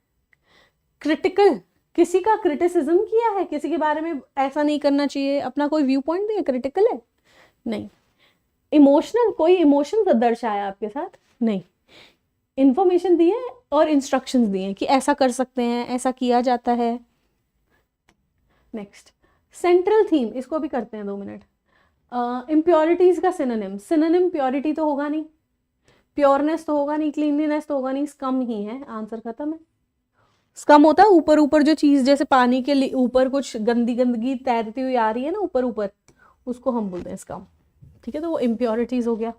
A: क्रिटिकल, किसी का क्रिटिसिज्म किया है, किसी के बारे में ऐसा नहीं करना चाहिए, अपना कोई व्यू पॉइंट दिया, क्रिटिकल है नहीं, इमोशनल, कोई इमोशन दर्शाया आपके साथ नहीं, इंफॉर्मेशन दी है और इंस्ट्रक्शंस दिए हैं कि ऐसा कर सकते हैं, ऐसा किया जाता है। नेक्स्ट, सेंट्रल थीम, इसको भी करते हैं 2 मिनट। इम्प्योरिटीज का सिनोनिम, सिनोनिम प्योरिटी तो होगा नहीं, प्योरनेस तो होगा नहीं, क्लीनलीनेस तो होगा नहीं, स्कम ही है, आंसर खत्म है। स्कम होता है ऊपर ऊपर जो चीज, जैसे पानी के ऊपर कुछ गंदी गंदगी तैरती हुई आ रही है ना ऊपर ऊपर, उसको हम बोलते हैं स्कम, ठीक है, तो वो इम्प्योरिटीज हो गया।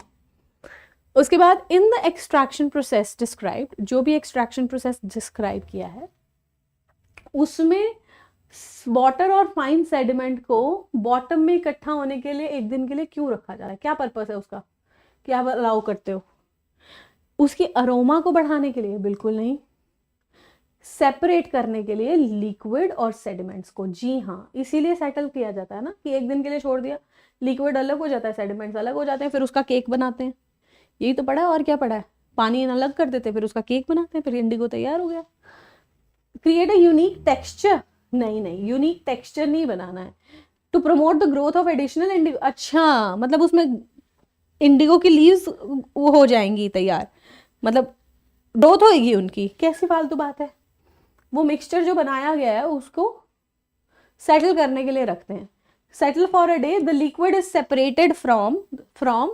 A: उसके बाद in the extraction process described, जो भी एक्सट्रैक्शन प्रोसेस डिस्क्राइब किया है उसमें वाटर और फाइन सेडिमेंट को बॉटम में इकट्ठा होने के लिए एक दिन के लिए क्यों रखा जा रहा है, क्या पर्पस है उसका, क्या आप अलाउ करते हो, उसकी अरोमा को बढ़ाने के लिए, बिल्कुल नहीं, सेपरेट करने के लिए लिक्विड और सेडिमेंट्स को, जी हाँ, इसीलिए सेटल किया जाता है ना कि एक दिन के लिए छोड़ दिया, लिक्विड अलग हो जाता है, सेडिमेंट्स अलग हो जाते हैं, फिर उसका केक बनाते हैं, यही तो पढ़ा है, और क्या पढ़ा है, पानी अलग कर देते, फिर उसका केक बनाते हैं, फिर इंडिगो तैयार हो गया। क्रिएट अ यूनिक टेक्सचर, नहीं नहीं, यूनिक टेक्सचर नहीं बनाना है, to promote the growth of additional indigo, अच्छा, मतलब उसमें इंडिगो की लीव्स वो हो जाएंगी तैयार, मतलब ग्रोथ होएगी उनकी, कैसी फालतू बात है, वो मिक्सचर जो बनाया गया है उसको सेटल करने के लिए रखते हैं, settle for a day, the liquid is separated from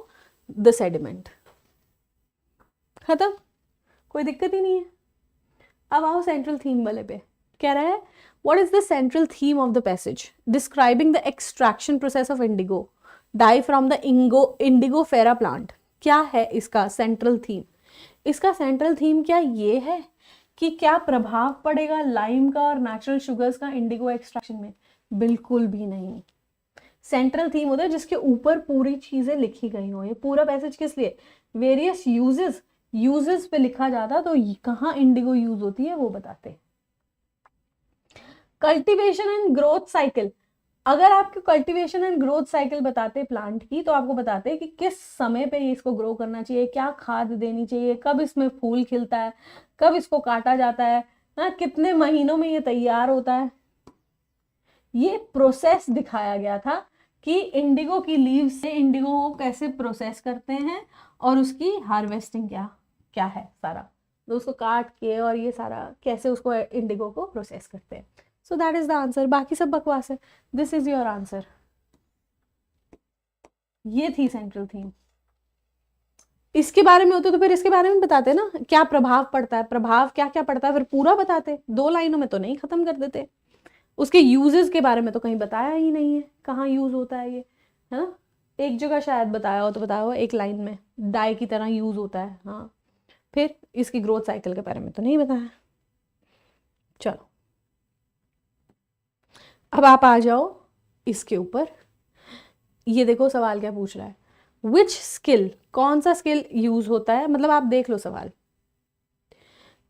A: the sediment, खत्म, कोई दिक्कत ही नहीं है। अब आओ सेंट्रल थीम वाले पे, कह रहा है what is the central theme of the passage, describing the extraction process of Indigo die from the Indigofera plant, क्या है इसका सेंट्रल थीम, इसका सेंट्रल थीम क्या ये है कि क्या प्रभाव पड़ेगा लाइम का और नेचुरल शुगर्स का इंडिगो एक्सट्रैक्शन में, बिल्कुल भी नहीं। सेंट्रल थीम होता है जिसके ऊपर पूरी चीजें लिखी गई हो, ये पूरा पैसेज किस लिए, वेरियस यूजेस पे लिखा जाता, तो कहाँ इंडिगो यूज होती है वो बताते। कल्टीवेशन एंड ग्रोथ साइकिल, अगर आपको कल्टीवेशन एंड ग्रोथ साइकिल बताते प्लांट की, तो आपको बताते कि किस समय पे इसको ग्रो करना चाहिए, क्या खाद देनी चाहिए, कब इसमें फूल खिलता है, कब इसको काटा जाता है, कितने महीनों में ये तैयार होता है, ये प्रोसेस दिखाया गया था कि इंडिगो की लीव से इंडिगो को कैसे प्रोसेस करते हैं और उसकी हार्वेस्टिंग क्या है सारा, तो उसको काट के और ये सारा कैसे उसको इंडिगो को प्रोसेस करते हैं। सो दैट इज द आंसर, बाकी सब बकवास है, दिस इज योर आंसर, ये थी सेंट्रल थीम। इसके बारे में होते तो फिर इसके बारे में बताते ना, क्या प्रभाव पड़ता है, प्रभाव क्या क्या पड़ता है, फिर पूरा बताते, 2 लाइनों में तो नहीं खत्म कर देते। उसके यूजेस के बारे में तो कहीं बताया ही नहीं है, कहाँ यूज होता है ये, है ना, एक जगह शायद बताया हो तो बताया हो 1 लाइन में, डाई की तरह यूज होता है, हाँ, फिर इसकी ग्रोथ साइकिल के बारे में तो नहीं बताया। चलो अब आप आ जाओ इसके ऊपर, ये देखो सवाल क्या पूछ रहा है, विच स्किल, कौन सा स्किल यूज होता है, मतलब आप देख लो सवाल,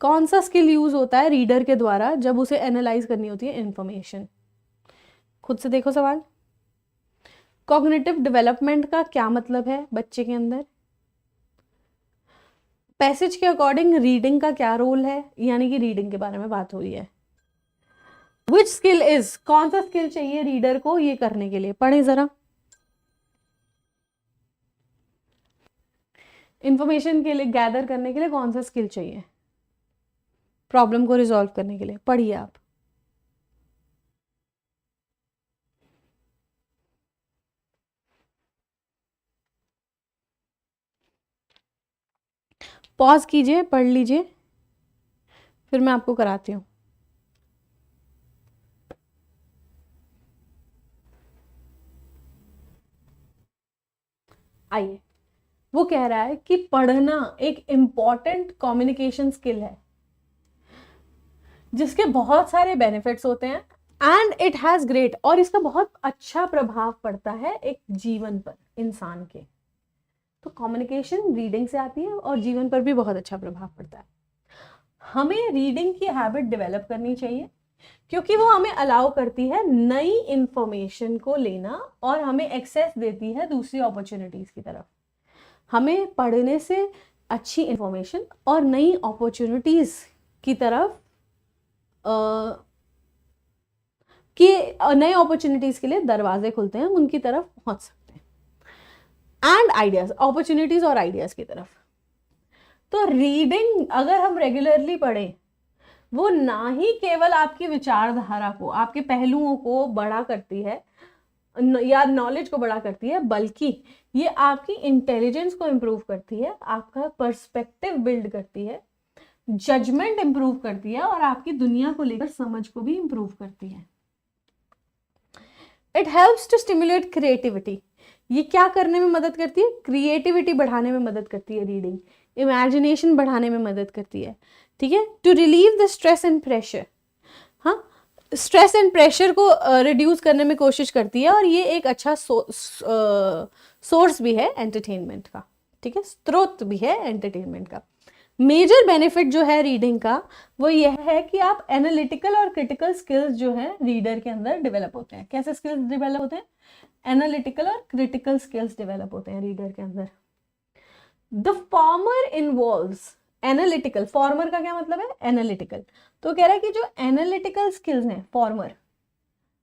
A: कौन सा स्किल यूज होता है रीडर के द्वारा जब उसे एनालाइज करनी होती है इंफॉर्मेशन, खुद से देखो सवाल। कॉग्निटिव डेवलपमेंट का क्या मतलब है बच्चे के अंदर, पैसेज के अकॉर्डिंग रीडिंग का क्या रोल है, यानी कि रीडिंग के बारे में बात हो रही है। विच स्किल इज, कौन सा स्किल चाहिए रीडर को ये करने के लिए, पढ़े जरा। इंफॉर्मेशन के लिए, गैदर करने के लिए कौन सा स्किल चाहिए, प्रॉब्लम को रिजॉल्व करने के लिए, पढ़िए आप। पॉज कीजिए, पढ़ लीजिए, फिर मैं आपको कराती हूँ। आइए, वो कह रहा है कि पढ़ना एक इम्पॉर्टेंट कम्युनिकेशन स्किल है जिसके बहुत सारे बेनिफिट्स होते हैं एंड इट हैज ग्रेट, और इसका बहुत अच्छा प्रभाव पड़ता है एक जीवन पर, इंसान के। तो कम्युनिकेशन रीडिंग से आती है और जीवन पर भी बहुत अच्छा प्रभाव पड़ता है। हमें रीडिंग की हैबिट डेवलप करनी चाहिए क्योंकि वो हमें अलाउ करती है नई इंफॉर्मेशन को लेना और हमें एक्सेस देती है दूसरी अपॉर्चुनिटीज की तरफ। हमें पढ़ने से अच्छी इंफॉर्मेशन और नई अपॉर्चुनिटीज की तरफ नए अपॉर्चुनिटीज के लिए दरवाजे खुलते हैं, उनकी तरफ पहुंच सकते हैं, एंड आइडियाज, अपॉर्चुनिटीज और आइडियाज की तरफ। तो रीडिंग अगर हम रेगुलरली पढ़ें, वो ना ही केवल आपकी विचारधारा को, आपके पहलुओं को बड़ा करती है या नॉलेज को बड़ा करती है, बल्कि ये आपकी इंटेलिजेंस को इंप्रूव करती है, आपका पर्सपेक्टिव बिल्ड करती है, जजमेंट इंप्रूव करती है और आपकी दुनिया को लेकर समझ को भी इंप्रूव करती है। It helps to stimulate creativity, ये क्या करने में मदद करती है, क्रिएटिविटी बढ़ाने में मदद करती है रीडिंग, इमेजिनेशन बढ़ाने में मदद करती है, ठीक है। To relieve the stress and pressure, हाँ, स्ट्रेस एंड प्रेशर को रिड्यूस करने में कोशिश करती है और ये एक अच्छा सोर्स भी है एंटरटेनमेंट का, ठीक है, स्रोत भी है एंटरटेनमेंट का। मेजर बेनिफिट जो है रीडिंग का वो यह है कि आप एनालिटिकल और क्रिटिकल स्किल्स जो है रीडर के अंदर डेवलप होते हैं। कैसे स्किल्स डेवलप होते हैं, एनालिटिकल और क्रिटिकल स्किल्स डेवलप होते हैं रीडर के अंदर। The former involves analytical, farmer का क्या मतलब है, एनालिटिकल। तो कह रहा है कि जो एनालिटिकल स्किल्स हैं, फॉर्मर,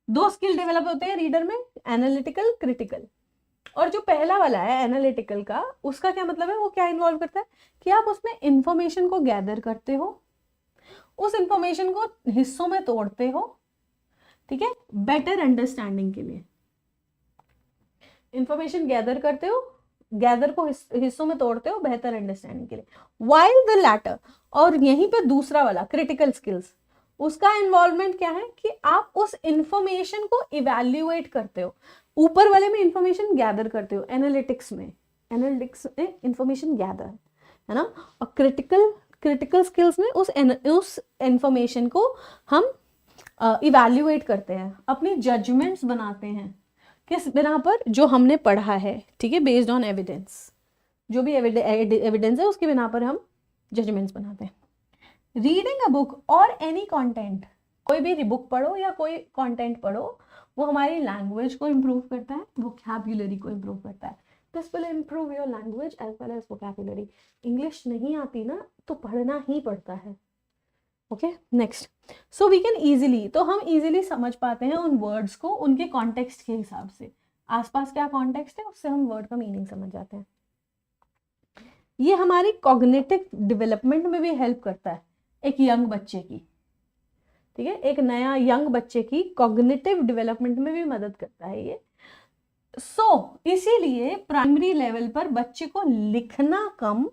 A: दो स्किल डेवलप होते हैं रीडर में, एनालिटिकल, क्रिटिकल। और जो पहला वाला है एनालिटिकल का, उसका क्या मतलब है, वो क्या इन्वॉल्व करता है कि आप उसमें इंफॉर्मेशन को गैदर करते हो, उस इंफॉर्मेशन को हिस्सों में तोड़ते हो, ठीक है, बेटर अंडरस्टैंडिंग के लिए। इंफॉर्मेशन गैदर करते हो, गैदर को हिस्सों में तोड़ते हो बेहतर अंडरस्टैंडिंग के लिए। वाइल द लैटर, और यहीं पे दूसरा वाला क्रिटिकल स्किल्स, उसका इन्वॉल्वमेंट क्या है कि आप उस इंफॉर्मेशन को इवैल्यूएट करते हो। ऊपर वाले में इंफॉर्मेशन गैदर करते हो, एनालिटिक्स में इंफॉर्मेशन गैदर है ना, और क्रिटिकल स्किल्स में उस इंफॉर्मेशन को हम इवैल्यूएट करते हैं, अपनी जजमेंट्स बनाते हैं, किस बिना पर, जो हमने पढ़ा है, ठीक है, बेस्ड ऑन एविडेंस, जो भी एविडेंस है उसके बिना पर हम जजमेंट्स बनाते हैं। रीडिंग अ बुक और एनी कंटेंट, कोई भी बुक पढ़ो या कोई कंटेंट पढ़ो, वो हमारी लैंग्वेज को इम्प्रूव करता है, वोकैबुलरी को इम्प्रूव करता है। This will improve your language as well as vocabulary. English नहीं आती ना तो पढ़ना ही पड़ता है, okay. Next, so we can easily, तो हम ईजिली समझ पाते हैं उन वर्ड्स को उनके कॉन्टेक्स्ट के हिसाब से, आसपास क्या कॉन्टेक्स्ट है उससे हम वर्ड का मीनिंग समझ जाते हैं। ये हमारी कॉग्निटिव डेवलपमेंट में भी हेल्प करता है एक यंग बच्चे की, ठीक है, एक नया यंग बच्चे की कॉग्निटिव डेवलपमेंट में भी मदद करता है ये। इसीलिए प्राइमरी लेवल पर बच्चे को लिखना कम,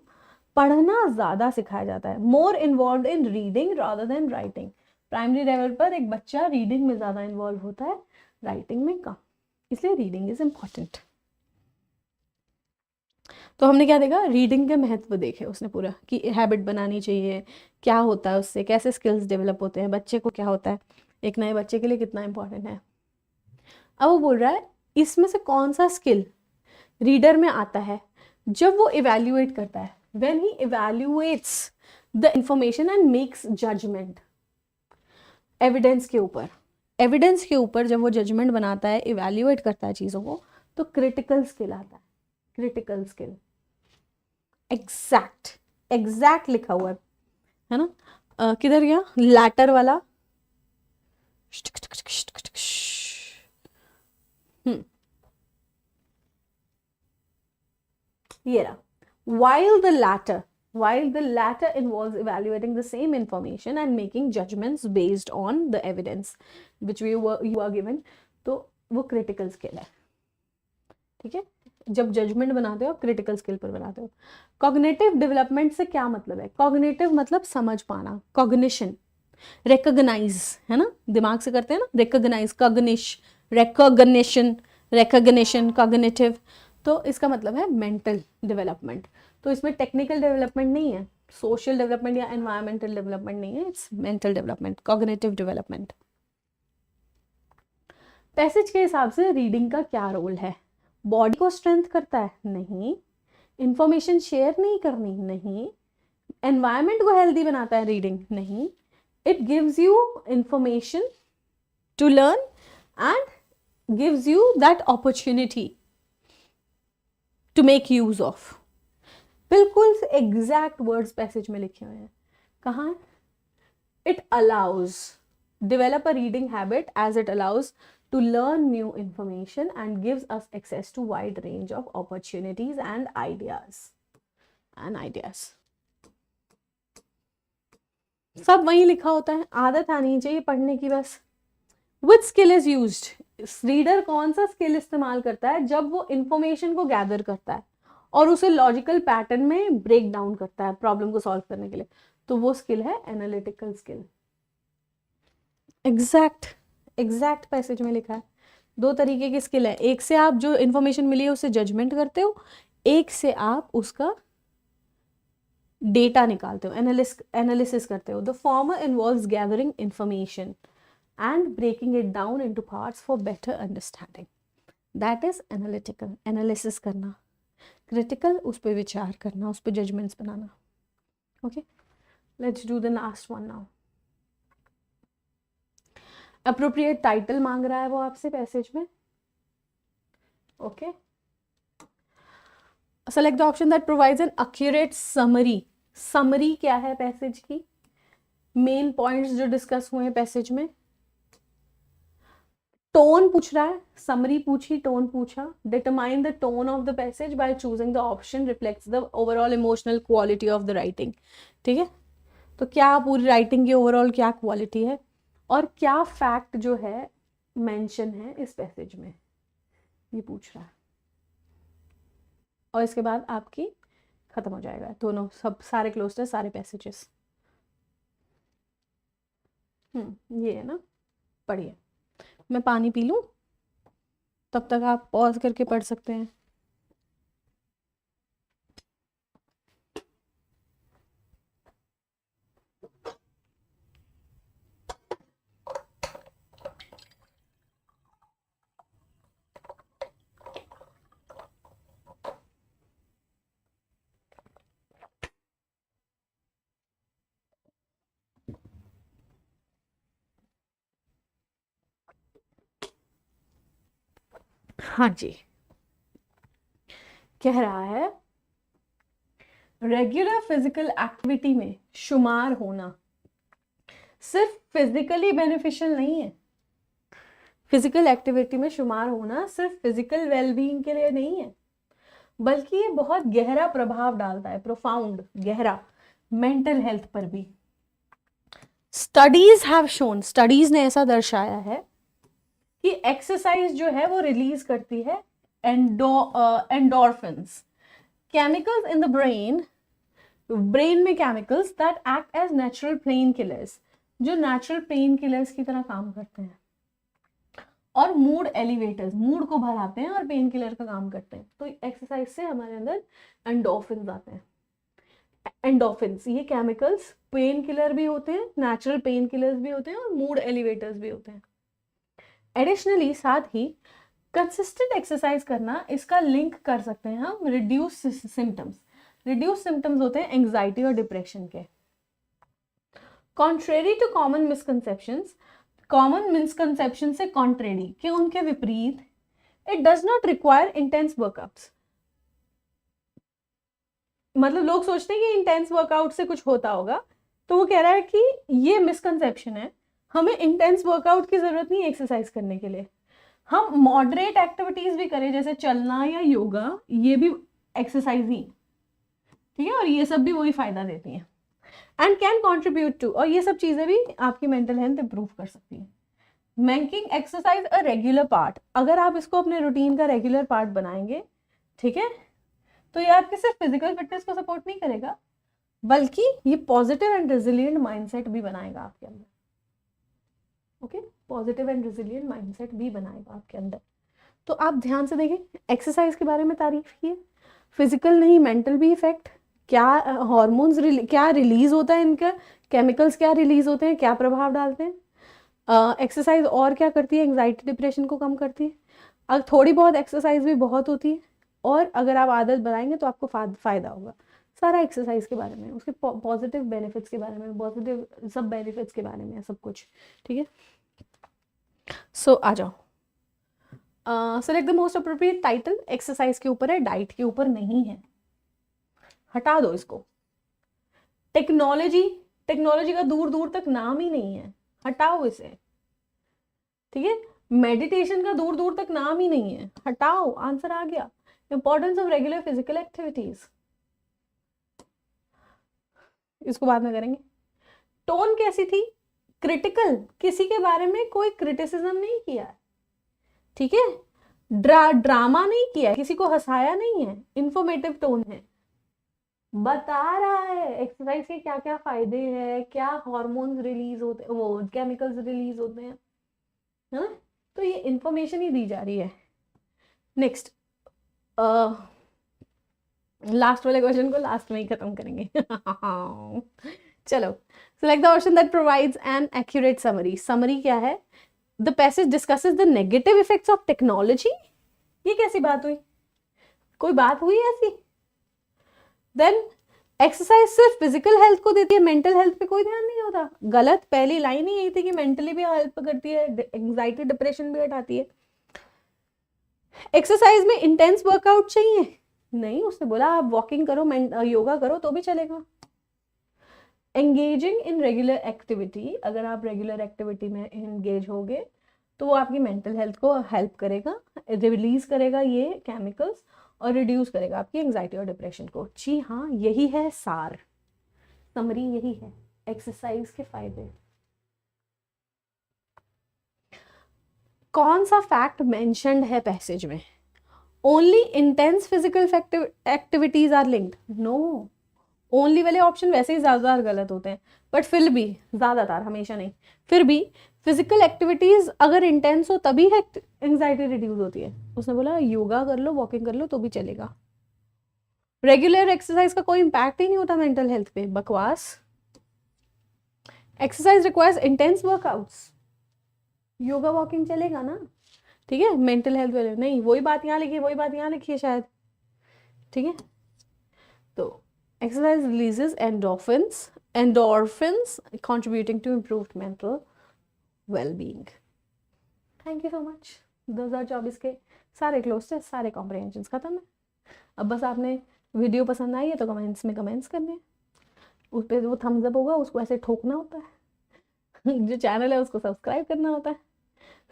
A: पढ़ना ज्यादा सिखाया जाता है। More involve in reading rather than writing. Primary level पर एक बच्चा रीडिंग में ज्यादा इन्वॉल्व होता है, राइटिंग में कम, इसलिए रीडिंग इज इम्पॉर्टेंट। तो हमने क्या देखा, रीडिंग के महत्व देखे उसने पूरा, कि हैबिट बनानी चाहिए, क्या होता है उससे, कैसे स्किल्स डेवलप होते हैं, बच्चे को क्या होता है, एक नए बच्चे के लिए कितना इंपॉर्टेंट है। अब वो बोल रहा है इसमें से कौन सा स्किल रीडर में आता है जब वो इवैल्यूएट करता है, when he evaluates the information and makes judgement evidence के ऊपर। एविडेंस के ऊपर जब वो जजमेंट बनाता है, इवैल्यूएट करता है चीज़ों को, तो क्रिटिकल स्किल आता है। क्रिटिकल स्किल एग्जैक्ट लिखा हुआ है ना, किधर गया लैटर वाला, ये रहा. While the latter involves evaluating the same information and making judgments based on the evidence which you are given, तो वो critical skill है. ठीक है, जब जजमेंट बनाते हो आप क्रिटिकल स्किल पर बनाते हो. कॉग्निटिव डेवलपमेंट से क्या मतलब है? कॉग्निटिव मतलब समझ पाना, कॉग्निशन, रिकॉग्नाइज, है ना, दिमाग से करते हैं ना, रिकॉग्नाइज, रिकॉग्निशन, कॉग्निटिव. तो इसका मतलब है मेंटल डेवलपमेंट. तो इसमें टेक्निकल डेवलपमेंट नहीं है, सोशल डेवलपमेंट या एनवायरमेंटल डेवलपमेंट नहीं है, it's mental development, cognitive development. Passage के हिसाब से रीडिंग का क्या रोल है? बॉडी को स्ट्रेंथ करता है? नहीं. इंफॉर्मेशन शेयर नहीं करनी? नहीं. एनवायरमेंट को हेल्दी बनाता है रीडिंग? नहीं. It gives you information to learn and gives you that opportunity to make use of. बिल्कुल एग्जैक्ट वर्ड्स पैसेज में लिखे हुए हैं. कहाँ? It allows develop a reading habit as it allows to learn new information and gives us access to wide range of opportunities and ideas. सब वहीं लिखा होता है, आदत आनी चाहिए पढ़ने की बस. Which skill is used? Reader कौन सा स्किल इस्तेमाल करता है? जब वो इंफॉर्मेशन को गैदर करता है और उसे लॉजिकल पैटर्न में ब्रेक डाउन करता है प्रॉब्लम को सॉल्व करने के लिए, तो वो स्किल है एनालिटिकल स्किल. एग्जैक्ट पैसेज में लिखा है. दो तरीके की स्किल है, एक से आप जो इंफॉर्मेशन मिली है उससे जजमेंट करते हो, एक से आप उसका डेटा निकालते हो, एनालिसिस करते हो. The former involves gathering information and breaking it down into parts for better understanding. That is analytical, analysis करना. क्रिटिकल, उस पर विचार करना, उस पर जजमेंट्स बनाना. Okay, let's do the last one now. Appropriate title मांग रहा है वो आपसे पैसेज में. Okay, select the option that provides an accurate summary. Summary क्या है पैसेज की? मेन पॉइंट्स जो डिस्कस हुए हैं पैसेज में. टोन पूछ रहा है, समरी पूछी, टोन पूछा. Determine the tone of the passage by choosing the option reflects the overall emotional quality of the writing. ठीक है, तो क्या पूरी राइटिंग की ओवरऑल क्या क्वालिटी है और क्या फैक्ट जो है मेंशन है इस पैसेज में, ये पूछ रहा है. और इसके बाद आपकी खत्म हो जाएगा दोनों, सब सारे क्लोज्ड है, सारे पैसेजेस. ये है ना. पढ़िए, मैं पानी पी लूं, तब तक आप पॉज करके पढ़ सकते हैं. हाँ जी, कह रहा है रेगुलर फिजिकल एक्टिविटी में शुमार होना सिर्फ फिजिकली बेनिफिशियल नहीं है. फिजिकल एक्टिविटी में शुमार होना सिर्फ फिजिकल वेलबीइंग के लिए नहीं है, बल्कि ये बहुत गहरा प्रभाव डालता है, प्रोफाउंड, गहरा, मेंटल हेल्थ पर भी. स्टडीज हैव शोन, स्टडीज ने ऐसा दर्शाया है कि एक्सरसाइज जो है वो रिलीज करती है endorphins, chemicals in the brain में chemicals that act as natural pain killers, जो नेचुरल पेन किलर्स की तरह काम करते हैं, और मूड एलिवेटर्स, मूड को बढ़ाते हैं और पेन किलर का काम करते हैं. तो एक्सरसाइज से हमारे अंदर एंडोर्फिन्स आते हैं. एंडोर्फिन्स, ये केमिकल्स पेन किलर भी होते हैं, नेचुरल पेन किलर्स भी होते हैं और मूड एलिवेटर्स भी होते हैं. एडिशनली साथ ही कंसिस्टेंट एक्सरसाइज करना, इसका लिंक कर सकते हैं हम रिड्यूस सिम्टम्स. रिड्यूस सिम्टम्स होते हैं एंग्जाइटी और डिप्रेशन के. Contrary to common misconceptions, common misconception से कॉन्ट्रेरी के उनके विपरीत, it does not require intense workouts. मतलब लोग सोचते हैं कि इंटेंस वर्कआउट से कुछ होता होगा, तो वो कह रहा है कि ये मिसकंसेप्शन है, हमें इंटेंस वर्कआउट की जरूरत नहीं है एक्सरसाइज करने के लिए। हम मॉडरेट एक्टिविटीज भी करें जैसे चलना या योगा, ये भी एक्सरसाइज ही, ठीक है, और ये सब भी वही फायदा देती हैं एंड कैन कॉन्ट्रीब्यूट टू, और ये सब चीजें भी आपकी मेंटल हेल्थ इंप्रूव कर सकती हैं। Making exercise a regular part, अगर आप इसको अपने रूटीन का रेगुलर पार्ट बनाएंगे, ठीक है, तो ये आपके सिर्फ फिजिकल फिटनेस को सपोर्ट नहीं करेगा, बल्कि ये पॉजिटिव एंड रेजिलिएंट माइंडसेट भी बनाएगा आपके अंदर। Okay, positive and resilient mindset भी बनाएगा आपके अंदर। तो आप ध्यान से देखें, एक्सरसाइज के बारे में तारीफ की है, फिजिकल नहीं मेंटल भी इफेक्ट, क्या हॉर्मोन्स क्या रिलीज होता है, इनका केमिकल्स क्या रिलीज होते हैं, क्या प्रभाव डालते हैं। एक्सरसाइज और क्या करती है, एंग्जाइटी डिप्रेशन को कम करती है। अगर थोड़ी बहुत एक्सरसाइज भी बहुत होती है, और अगर आप आदत बनाएंगे तो आपको फायदा होगा। सारा एक्सरसाइज के बारे में, उसके पॉजिटिव बेनिफिट्स के बारे में, पॉजिटिव सब बेनिफिट्स के बारे में सब कुछ, ठीक है। सो आ जाओ, select the most appropriate title. Exercise के ऊपर है, डाइट के ऊपर नहीं है, हटा दो इसको। टेक्नोलॉजी, टेक्नोलॉजी का दूर दूर तक नाम ही नहीं है, हटाओ इसे, ठीक है। मेडिटेशन का दूर दूर तक नाम ही नहीं है, हटाओ, आंसर आ गया। Importance of regular physical activities, इसको बाद में करेंगे। टोन कैसी थी, क्रिटिकल, किसी के बारे में कोई क्रिटिसिज्म नहीं किया, ठीक है, ड्रामा नहीं किया, किसी को हंसाया नहीं है, इंफॉर्मेटिव टोन है, बता रहा है एक्सरसाइज के क्या क्या फायदे हैं, क्या हार्मोन्स रिलीज होते हैं, वो केमिकल्स रिलीज होते हैं, है ना, तो ये इंफॉर्मेशन ही दी जा रही है। नेक्स्ट, लास्ट वाले क्वेश्चन को लास्ट में ही खत्म करेंगे। चलो, select the option that provides an accurate summary. Summary क्या है, the passage discusses the negative effects of technology. ये कैसी बात हुई, कोई बात हुई ऐसी। देन एक्सरसाइज सिर्फ फिजिकल हेल्थ को देती है, मेंटल हेल्थ पे कोई ध्यान नहीं होता, गलत। पहली लाइन ही यही थी कि मेंटली भी हेल्प करती है, एंग्जाइटी डिप्रेशन भी हटाती है। एक्सरसाइज में इंटेंस वर्कआउट चाहिए नहीं, उसने बोला आप वॉकिंग करो, योगा करो तो भी चलेगा। एंगेजिंग इन रेगुलर एक्टिविटी, अगर आप रेगुलर एक्टिविटी में एंगेज होगे तो वो आपकी मेंटल हेल्थ को हेल्प करेगा, रिलीज करेगा ये केमिकल्स, और रिड्यूस करेगा आपकी एंग्जाइटी और डिप्रेशन को। जी हाँ, यही है सार, समरी यही है एक्सरसाइज के फायदे। कौन सा फैक्ट मेंशन्ड है पैसेज में, only intense physical activities are linked, no. Only वाले ऑप्शन वैसे ही ज्यादातर गलत होते हैं, बट फिर भी, ज्यादातर, हमेशा नहीं, फिर भी फिजिकल एक्टिविटीज अगर इंटेंस हो तभी एंग्जाइटी रिड्यूस होती है। उसने बोला योगा कर लो, वॉकिंग कर लो तो भी चलेगा। रेगुलर एक्सरसाइज का कोई इंपैक्ट ही नहीं होता मेंटल हेल्थ पे, बकवास। Exercise requires intense workouts, yoga walking चलेगा ना, ठीक है। मेंटल हेल्थ वाले नहीं, वही बात यहाँ लिखी है, वही बात यहाँ लिखी है शायद, ठीक है। तो exercise releases endorphins contributing to improved mental well-being. Thank you so much. 2024 के सारे क्लोज थे, सारे कॉम्प्रिहेंशंस खत्म है। अब बस आपने वीडियो पसंद आई है तो कमेंट्स में कमेंट्स करने हैं, उस पर वो थम्स अप होगा, उसको ऐसे ठोकना होता है। जो चैनल है उसको सब्सक्राइब करना होता है,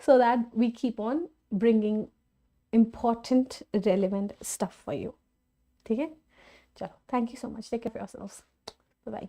A: so that we keep on bringing important relevant stuff for you, ठीक है। चलो, thank you so much, take care of yourselves, bye bye.